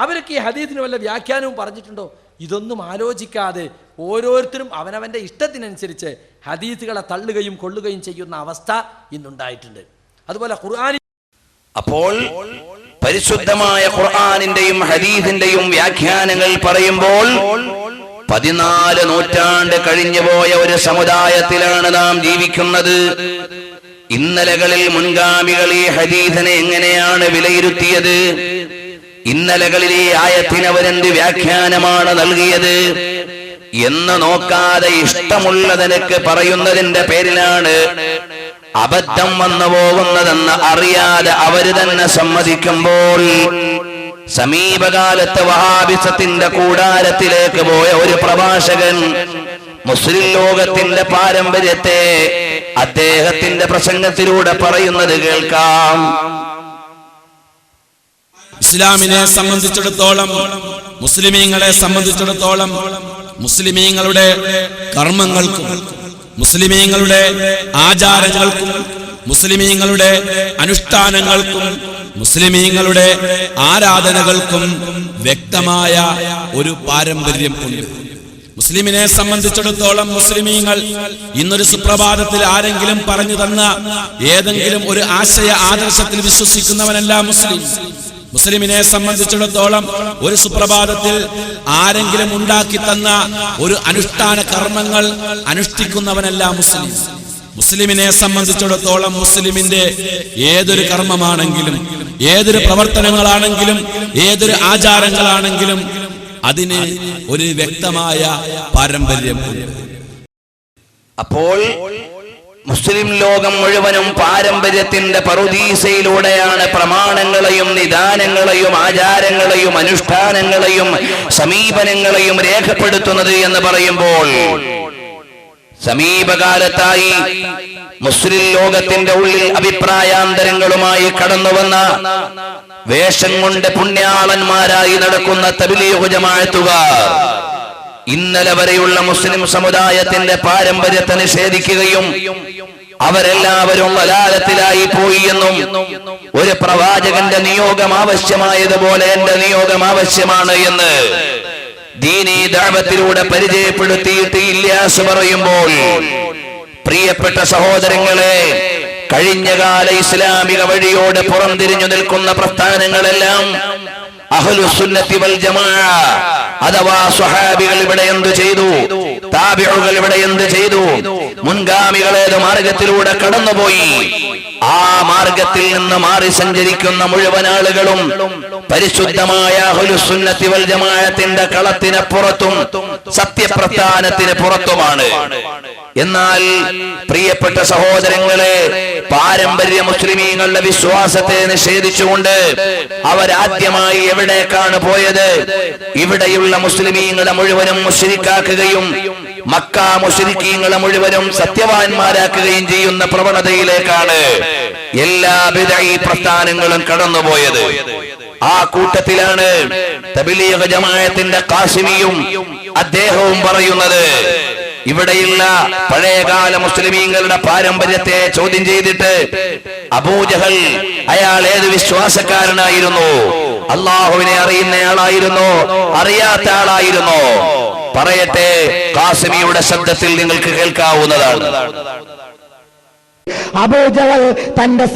അവരൊക്കെ ഈ ഹദീസിന് വല്ല വ്യാഖ്യാനവും പറഞ്ഞിട്ടുണ്ടോ? ഇതൊന്നും ആലോചിക്കാതെ ഓരോരുത്തരും അവനവൻ്റെ ഇഷ്ടത്തിനനുസരിച്ച് ഹദീസുകളെ തള്ളുകയും കൊള്ളുകയും ചെയ്യുന്ന അവസ്ഥ ഇന്നുണ്ടായിട്ടുണ്ട്. അതുപോലെ ഖുർആൻ, അപ്പോൾ പരിശുദ്ധമായ ഖുർആനിന്റെയും ഹദീസിന്റെയും വ്യാഖ്യാനങ്ങൾ പറയുമ്പോൾ 14 നൂറ്റാണ്ട് കഴിഞ്ഞുപോയ ഒരു സമുദായത്തിലാണ് നാം ജീവിക്കുന്നത്. ഇന്നലകളിൽ മുൻഗാമികൾ ഈ ഹദീസിനെ എങ്ങനെയാണ് വിലയിരുത്തിയത്? ഇന്നലകളിൽ ഈ ആയത്തിന് അവരെന്ത് വ്യാഖ്യാനമാണ് നൽകിയത് എന്ന് നോക്കാതെ ഇഷ്ടമുള്ളതിനൊക്കെ പറയുന്നതിന്റെ പേരിലാണ് അബദ്ധം വന്നു പോകുന്നതെന്ന് അറിയാതെ അവര് തന്നെ സമ്മതിക്കുമ്പോൾ, സമീപകാലത്ത് വഹാബിസത്തിന്റെ കൂടാരത്തിലേക്ക് പോയ ഒരു പ്രഭാഷകൻ മുസ്ലിം ലോകത്തിന്റെ പാരമ്പര്യത്തെ അദ്ദേഹത്തിന്റെ പ്രസംഗത്തിലൂടെ പറയുന്നത് കേൾക്കാം. ഇസ്ലാമിനെ സംബന്ധിച്ചിടത്തോളം, മുസ്ലിമീങ്ങളെ സംബന്ധിച്ചിടത്തോളം, മുസ്ലിമീങ്ങളുടെ കർമ്മങ്ങൾക്കും മുസ്ലിമീങ്ങളുടെ ആചാരങ്ങൾക്കും മുസ്ലിമീങ്ങളുടെ അനുഷ്ഠാനങ്ങൾക്കും മുസ്ലിമീങ്ങളുടെ ആരാധനകൾക്കും വ്യക്തമായ ഒരു പാരമ്പര്യം ഉണ്ട്. മുസ്ലിമിനെ സംബന്ധിച്ചിടത്തോളം മുസ്ലിമീങ്ങൾ ഇന്നൊരു സുപ്രഭാതത്തിൽ ആരെങ്കിലും പറഞ്ഞു തന്ന ഏതെങ്കിലും ഒരു ആശയ ആദർശത്തിൽ വിശ്വസിക്കുന്നവനല്ല മുസ്ലിം. മുസ്ലിമിനെ സംബന്ധിച്ചിടത്തോളം ഒരു സുപ്രഭാതത്തിൽ ആരെങ്കിലും ഉണ്ടാക്കി തന്ന ഒരു അനുഷ്ഠാന കർമ്മങ്ങൾ അനുഷ്ഠിക്കുന്നവനല്ല മുസ്ലിം. മുസ്ലിമിനെ സംബന്ധിച്ചിടത്തോളം മുസ്ലിമിന്റെ ഏതൊരു കർമ്മമാണെങ്കിലും, ഏതൊരു പ്രവർത്തനങ്ങളാണെങ്കിലും, ഏതൊരു ആചാരങ്ങളാണെങ്കിലും അതിന് ഒരു വ്യക്തമായ പാരമ്പര്യമുണ്ട്. അപ്പോൾ മുസ്ലിം ലോകം മുഴുവനും പാരമ്പര്യത്തിന്റെ പറുദീസയിലൂടെയാണ് പ്രമാണങ്ങളെയും നിദാനങ്ങളെയും ആചാരങ്ങളെയും അനുഷ്ഠാനങ്ങളെയും സമീപനങ്ങളെയും രേഖപ്പെടുത്തുന്നത് എന്ന് പറയുമ്പോൾ, സമീപകാലത്തായി മുസ്ലിം ലോകത്തിന്റെ ഉള്ളിൽ അഭിപ്രായാന്തരങ്ങളുമായി കടന്നുവന്ന വേഷം കൊണ്ട് പുണ്യാളന്മാരായി നടക്കുന്ന തബ്ലീഗ് ജമാഅത്തുകാർ ഇന്നലെ വരെയുള്ള മുസ്ലിം സമുദായത്തിന്റെ പാരമ്പര്യത്തെ നിഷേധിക്കുകയും അവരെല്ലാവരും വലാലത്തിലായി പോയി എന്നും, ഒരു പ്രവാചകന്റെ നിയോഗം ആവശ്യമായതുപോലെ എന്റെ നിയോഗം ആവശ്യമാണ് എന്ന് ദീനീ ദഅവത്തിലൂടെ പരിചയപ്പെടുത്തിയിട്ട് ഇല്യാസ് പറയുമ്പോൾ, പ്രിയപ്പെട്ട സഹോദരങ്ങളെ, കഴിഞ്ഞകാല ഇസ്ലാമിക വഴിയോട് പുറംതിരിഞ്ഞു നിൽക്കുന്ന പ്രസ്ഥാനങ്ങളെല്ലാം അഹ്ലുസുന്നത്തി വൽ ജമാഅ അഥവാ സ്വഹാബികൾ ഇവിടെ എന്തു ചെയ്തു, താബിഉകൾ ഇവിടെ എന്ത് ചെയ്തു, മുൻഗാമികൾ ഏത് മാർഗത്തിലൂടെ കടന്നുപോയി, ആ മാർഗത്തിൽ നിന്ന് മാറി സഞ്ചരിക്കുന്ന മുഴുവൻ ആളുകളും പരിശുദ്ധമായ അഹ്ലുസുന്നത്തി വൽ ജമാഅത്തിന്റെ കളത്തിന് പുറത്തും സത്യപ്രസ്ഥാനത്തിന് പുറത്തുമാണ്. എന്നാൽ പ്രിയപ്പെട്ട സഹോദരങ്ങളെ, പാരമ്പര്യ മുസ്ലിമീങ്ങളുടെ വിശ്വാസത്തെ നിഷേധിച്ചുകൊണ്ട് അവരാദ്യമായി എവിടേക്കാണ് പോയത്? ഇവിടെയുള്ള മുസ്ലിമീങ്ങളെ മുഴുവനും മുശ്രിക്കാക്കുകയും മക്ക മുശ്രിക്കീങ്ങളെ മുഴുവനും സത്യവാന്മാരാക്കുകയും ചെയ്യുന്ന പ്രവണതയിലേക്കാണ് എല്ലാ ബിദ്അഈ പ്രസ്ഥാനങ്ങളും കടന്നുപോയത്. ആ കൂട്ടത്തിലാണ് തബ്ലീഗ് ജമാഅത്തിന്റെ ഖാസിമിയും അദ്ദേഹവും പറയുന്നത്, ഇവിടെയുള്ള പഴയകാല മുസ്ലിമീങ്ങളുടെ പാരമ്പര്യത്തെ ചോദ്യം ചെയ്തിട്ട് അബൂജഹൽ അയാൾ ഏത് വിശ്വാസക്കാരനായിരുന്നു? അള്ളാഹുവിനെ അറിയുന്നയാളായിരുന്നോ അറിയാത്ത ആളായിരുന്നോ? പറയട്ടെ, ഖാസിമിയുടെ ശബ്ദത്തിൽ നിങ്ങൾക്ക് കേൾക്കാവുന്നതാണ്. അബൂജഹൽ തന്റെ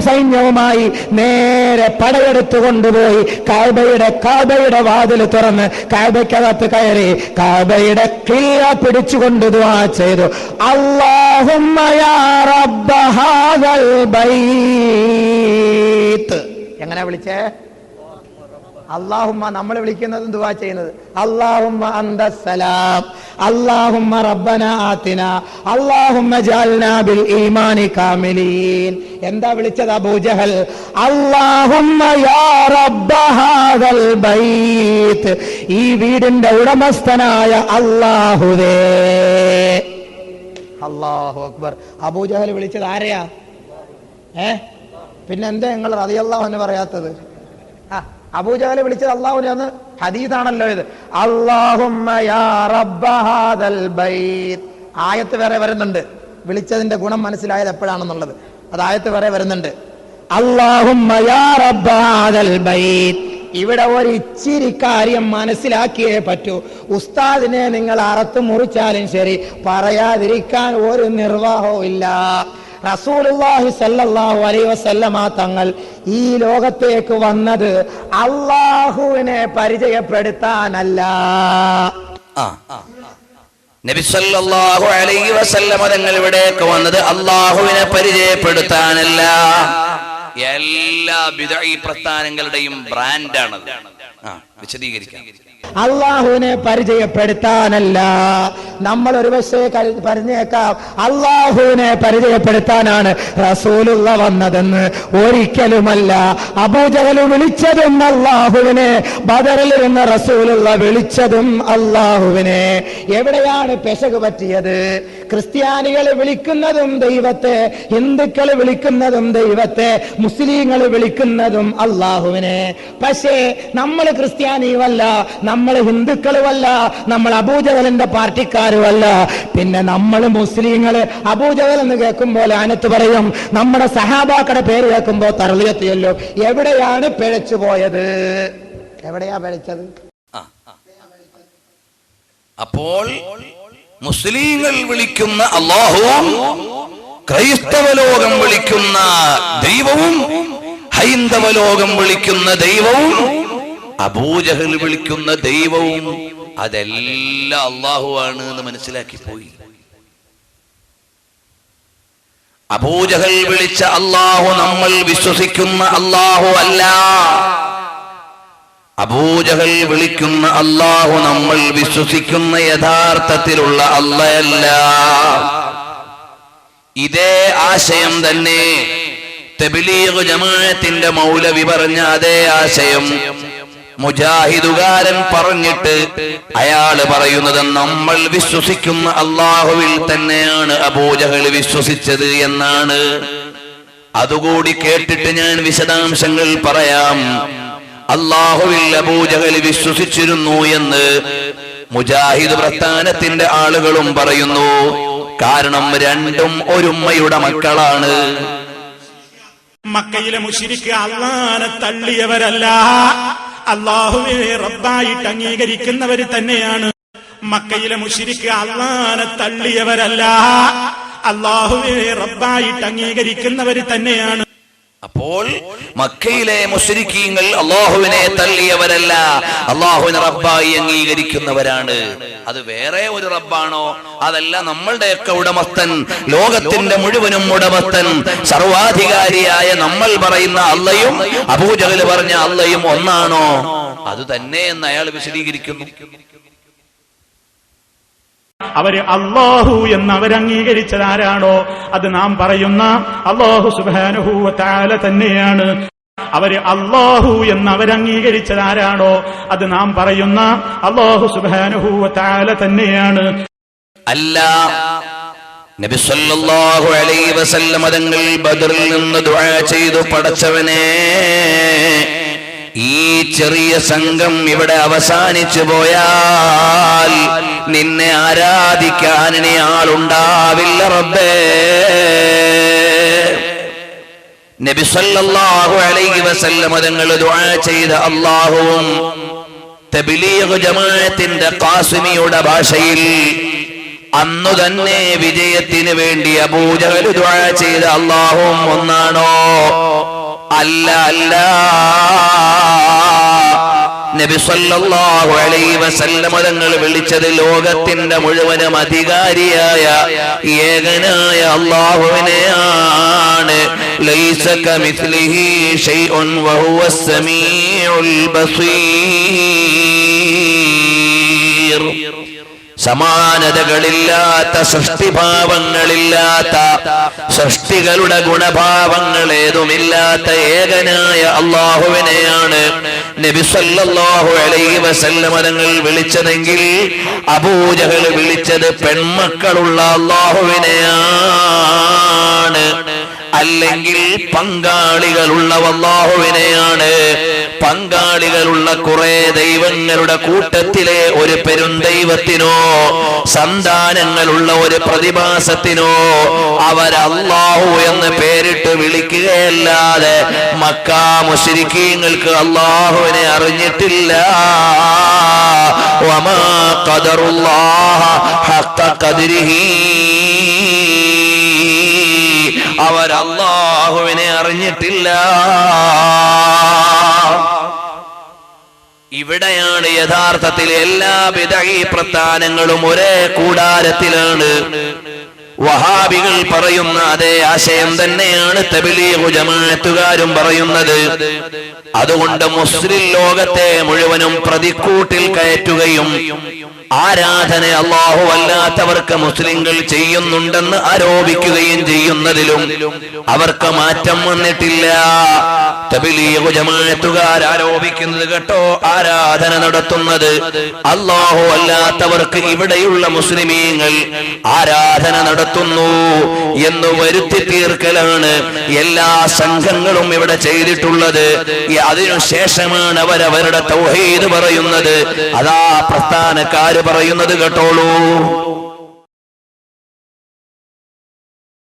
സൈന്യവുമായി നേരെ പടയെടുത്തു കൊണ്ടുപോയി കഅബയുടെ വാതിൽ തുറന്ന് കഅബയ്ക്കകത്ത് കയറി കഅബയുടെ കില്ല പിടിച്ചുകൊണ്ട് ദുആ ചെയ്തു. അല്ലാഹുമ്മ യാ റബ്ബ ഹാദൽ ബൈത്ത്. എങ്ങനെ വിളിച്ചേ? അല്ലാഹുമ്മ. നമ്മൾ വിളിക്കുന്നതും ദുആ ചെയ്യുന്നത് അല്ലാഹുമ്മ അന്തസ്സലാം, അല്ലാഹുമ്മ റബ്ബനാ ആതിനാ, അല്ലാഹുമ്മ ജഅൽനാ ബിൽ ഈമാനി കാമിലീൻ. എന്താ വിളിച്ചത് അബൂജഹൽ? അല്ലാഹുമ്മ യാ റബ്ബ ഹാദൽ ബൈത്ത്. ഈ വീടിന്റെ ഉടമസ്ഥനായ അല്ലാഹുവേ. അല്ലാഹു അക്ബർ. അബൂജഹൽ വിളിച്ചത് ആരെയാ? പിന്നെ എന്താ നിങ്ങൾ റളിയല്ലാഹു അൻഹു പറയാത്തത്? അബൂജഹൽ വിളിച്ചത് അള്ളാഹുവിനെ. ഹദീസാണല്ലോ ഇത്. അല്ലാഹുമ്മ യാ റബ്ബ ഹാദൽ ബൈത്ത്. ആയത്ത് വേറെ വരുന്നുണ്ട്. വിളിച്ചതിന്റെ ഗുണം മനസ്സിലായത് എപ്പോഴാണെന്നുള്ളത് അത് ആയത്ത് വേറെ വരുന്നുണ്ട്. അല്ലാഹുമ്മ യാ റബ്ബ ഹാദൽ ബൈത്ത്. ഇവിടെ ഒരു ഇച്ചിരി കാര്യം മനസ്സിലാക്കിയേ പറ്റൂ. ഉസ്താദിനെ നിങ്ങൾ അറുത്ത് മുറിച്ചാലും ശരി, പറയാതിരിക്കാൻ ഒരു നിർവാഹവും ഇല്ല. റസൂലുള്ളാഹി സ്വല്ലല്ലാഹു അലൈഹി വസല്ലമ തങ്ങൾ ഈ ലോകത്തേക്ക് വന്നത് അല്ലാഹുവിനെ പരിചയപ്പെടുത്താനല്ല. നബി സല്ലല്ലാഹു അലൈഹി വസല്ലമ തങ്ങൾ ഇവിടേക്ക് വന്നത് അല്ലാഹുവിനെ പരിചയപ്പെടുത്താനല്ല. എല്ലാ ബിദ്അഈ പ്രസ്ഥാനങ്ങളുടെയും ബ്രാൻഡാണത്. വിശദീകരിക്കാം. അള്ളാഹുവിനെ പരിചയപ്പെടുത്താനല്ല. നമ്മൾ ഒരു പക്ഷേ പറഞ്ഞേക്കാം അള്ളാഹുവിനെ പരിചയപ്പെടുത്താനാണ് റസൂലുള്ള വന്നതെന്ന്. ഒരിക്കലുമല്ല. അബൂജഹൽ വിളിച്ചതും അള്ളാഹുവിനെ, ബദറിൽ ഇരുന്ന റസൂലുള്ള വിളിച്ചതും അള്ളാഹുവിനെ. എവിടെയാണ് പെശക് പറ്റിയത്? ക്രിസ്ത്യാനികൾ വിളിക്കുന്നതും ദൈവത്തെ, ഹിന്ദുക്കൾ വിളിക്കുന്നതും ദൈവത്തെ, മുസ്ലിങ്ങൾ വിളിക്കുന്നതും അള്ളാഹുവിനെ. പക്ഷേ നമ്മൾ ക്രിസ്ത്യാനിയുമല്ല, നമ്മൾ ഹിന്ദുക്കളുമല്ല, നമ്മൾ അബൂജഹലിന്റെ പാർട്ടിക്കാരുമല്ല. പിന്നെ നമ്മൾ മുസ്ലിങ്ങള് അബൂജഹൽ എന്ന് കേൾക്കുമ്പോൾ ആനത്ത് പറയും, നമ്മുടെ സഹാബാക്കളുടെ പേര് കേൾക്കുമ്പോൾ തർളിയത്തിയല്ലോ. എവിടെയാണ് പിഴച്ചു പോയത്? എവിടെയാ പിഴച്ചത്? അപ്പോൾ മുസ്ലിങ്ങൾ വിളിക്കുന്ന അല്ലാഹുവും ക്രൈസ്തവ ലോകം വിളിക്കുന്ന ദൈവവും ഹൈന്ദവ ലോകം വിളിക്കുന്ന ദൈവവും അബൂജഹൽ വിളിക്കുന്ന ദൈവവും അതെല്ലാം അള്ളാഹു ആണ് എന്ന് മനസ്സിലാക്കി പോയി. അബൂജഹൽ വിളിച്ച അള്ളാഹു നമ്മൾ വിശ്വസിക്കുന്ന അള്ളാഹു അല്ല. അബൂജഹൽ വിളിക്കുന്ന അള്ളാഹു നമ്മൾ വിശ്വസിക്കുന്ന യഥാർത്ഥത്തിലുള്ള അല്ലാഹല്ല. ഇതേ ആശയം തന്നെ തബ്ലീഗ് ജമാഅത്തിന്റെ മൗലവി പറഞ്ഞ അതേ ആശയം മുജാഹിദുകാരൻ പറഞ്ഞിട്ട് അയാള് പറയുന്നത് നമ്മൾ വിശ്വസിക്കുന്ന അള്ളാഹുവിൽ തന്നെയാണ് അബൂജഹൽ വിശ്വസിച്ചത് എന്നാണ്. അതുകൂടി കേട്ടിട്ട് ഞാൻ വിശദാംശങ്ങൾ പറയാം. അള്ളാഹുവിൽ അബൂജഹൽ വിശ്വസിച്ചിരുന്നു എന്ന് മുജാഹിദ് പ്രസ്ഥാനത്തിന്റെ ആളുകളും പറയുന്നു. കാരണം രണ്ടും ഒരുമ്മയുടെ മക്കളാണ്. മക്കയിലെ മുശ്രിക്ക് അള്ളാനെ തള്ളിയവരല്ല, അള്ളാഹുവിനെ റബ്ബായിട്ട് അംഗീകരിക്കുന്നവര് തന്നെയാണ്. മക്കയിലെ മുശ്രിക്ക് അള്ളാനെ തള്ളിയവരല്ല, അള്ളാഹുവിനെ റബ്ബായിട്ട് അംഗീകരിക്കുന്നവര് തന്നെയാണ്. അപ്പോൾ മക്കയിലെ മുശ്രിക്കീങ്ങൾ അള്ളാഹുവിനെ തള്ളിയവരല്ല, അള്ളാഹുവിനെ റബ്ബായി അംഗീകരിക്കുന്നവരാണ്. അത് വേറെ ഒരു റബ്ബാണോ? അതല്ല, നമ്മളുടെയൊക്കെ ഉടമസ്ഥൻ, ലോകത്തിന്റെ മുഴുവനും ഉടമസ്ഥൻ, സർവാധികാരിയായ നമ്മൾ പറയുന്ന അള്ളയും അബൂജഹൽ പറഞ്ഞ അള്ളയും ഒന്നാണോ? അത് തന്നെ എന്ന് അയാൾ വിശദീകരിക്കുന്നു. അവര് അല്ലാഹു എന്ന് അവരംഗീകരിച്ചതാരാണോ അത് നാം പറയുന്ന അല്ലാഹു സുബ്ഹാനഹു വ തആല തന്നെയാണ്. അവര് അല്ലാഹു എന്ന് അവരംഗീകരിച്ചതാരാണോ അത് നാം പറയുന്ന അല്ലാഹു സുബ്ഹാനഹു വ തആല തന്നെയാണ്. അല്ല, നബി സല്ലല്ലാഹു അലൈഹി വസല്ലം തങ്ങൾ ബദറിൽ നിന്ന് ദുആ ചെയ്തു, പടച്ചവനെ ഈ ചെറിയ സംഘം ഇവിടെ അവസാനിച്ചു പോയാൽ നിന്നെ ആരാധിക്കാൻ ഇനി ആളുണ്ടാവില്ല റബ്ബേ. നബി സല്ലല്ലാഹു അലൈഹി വസല്ലം തങ്ങൾ ദുആ ചെയ്ത അല്ലാഹുവും തബ്ലീഗ് ജമാഅത്തിന്റെ ഖാസിമിയുടെ ഭാഷയിൽ അന്നു തന്നെ വിജയത്തിന് വേണ്ടി അബൂജഹൽ ദുആ ചെയ്ത അല്ലാഹുവും ഒന്നാണോ? അല്ല, അല്ല. നബി സല്ലല്ലാഹു അലൈഹി വസല്ലം തങ്ങൾ വിളിച്ചത് ലോകത്തിന്റെ മുഴുവനും അധികാരിയായ ഏകനായ അല്ലാഹുവിനെയാണ്. ലൈസ കമിസ്ലിഹി ശൈഉൻ വഹുവസ് സമീഉൽ ബസീർ. സമാനതകളില്ലാത്ത, സൃഷ്ടിഭാവങ്ങളില്ലാത്ത, സൃഷ്ടികളുടെ ഗുണഭാവങ്ങൾ ഏതുമില്ലാത്ത ഏകനായ അള്ളാഹുവിനെയാണ് നബി സല്ലല്ലാഹു അലൈഹി വസല്ലം തങ്ങൾ വിളിച്ചതെങ്കിൽ അബൂജഹൽ വിളിച്ചത് പെൺമക്കളുള്ള അള്ളാഹുവിനെയാണ്, അല്ലെങ്കിൽ പങ്കാളികളുള്ള അല്ലാഹുവിനെയാണ്. പങ്കാളികളുള്ള കുറെ ദൈവങ്ങളുടെ കൂട്ടത്തിലെ ഒരു പെരുന്തൈവത്തിനോ സന്താനങ്ങളുള്ള ഒരു പ്രതിഭാസത്തിനോ അവരല്ലാഹു എന്ന് പേരിട്ട് വിളിക്കുകയല്ലാതെ മക്കാ മുശ്രിക്കീങ്ങൾക്ക് അല്ലാഹുവിനെ അറിഞ്ഞിട്ടില്ല. വമാ ഖദറുല്ലാഹ ഹഖ ഖദ്രിഹി, അവർ അല്ലാഹുവിനെ അറിഞ്ഞിട്ടില്ല. ഇവിടെയാണ് യഥാർത്ഥത്തിൽ എല്ലാ ബിദ്അഈ പ്രസ്ഥാനങ്ങളും ഒരേ കൂടാരത്തിലാണ്. വഹാബികൾ പറയുന്ന അതേ ആശയം തന്നെയാണ് തബ്ലീഗ് ജമാഅത്തുകാരും പറയുന്നത്. അതുകൊണ്ട് മുസ്ലിം ലോകത്തെ മുഴുവനും പ്രതിക്കൂട്ടിൽ കയറ്റുകയും ആരാധന അല്ലാഹു അല്ലാത്തവർക്ക് മുസ്ലിങ്ങൾ ചെയ്യുന്നുണ്ടെന്ന് ആരോപിക്കുകയും ചെയ്യുന്നതിലും അവർക്ക് മാറ്റം വന്നിട്ടില്ല. തബ്ലീഗ് ജമാഅത്തുകാർ ആരോപിക്കുന്നത് കേട്ടോ, ആരാധന നടത്തുന്നത് അല്ലാഹു അല്ലാത്തവർക്ക് ഇവിടെയുള്ള മുസ്ലിമീങ്ങൾ ആരാധന നടത്തുന്നു എന്ന് വരുത്തി തീർക്കലാണ് എല്ലാ സംഘങ്ങളും ഇവിടെ ചെയ്തിട്ടുള്ളത്. അതിനുശേഷമാണ് അവരവരുടെ തൗഹീദ് പറയുന്നത്. അതാ പ്രസ്ഥാനക്കാര് പറയുന്നത് കേട്ടോളൂ.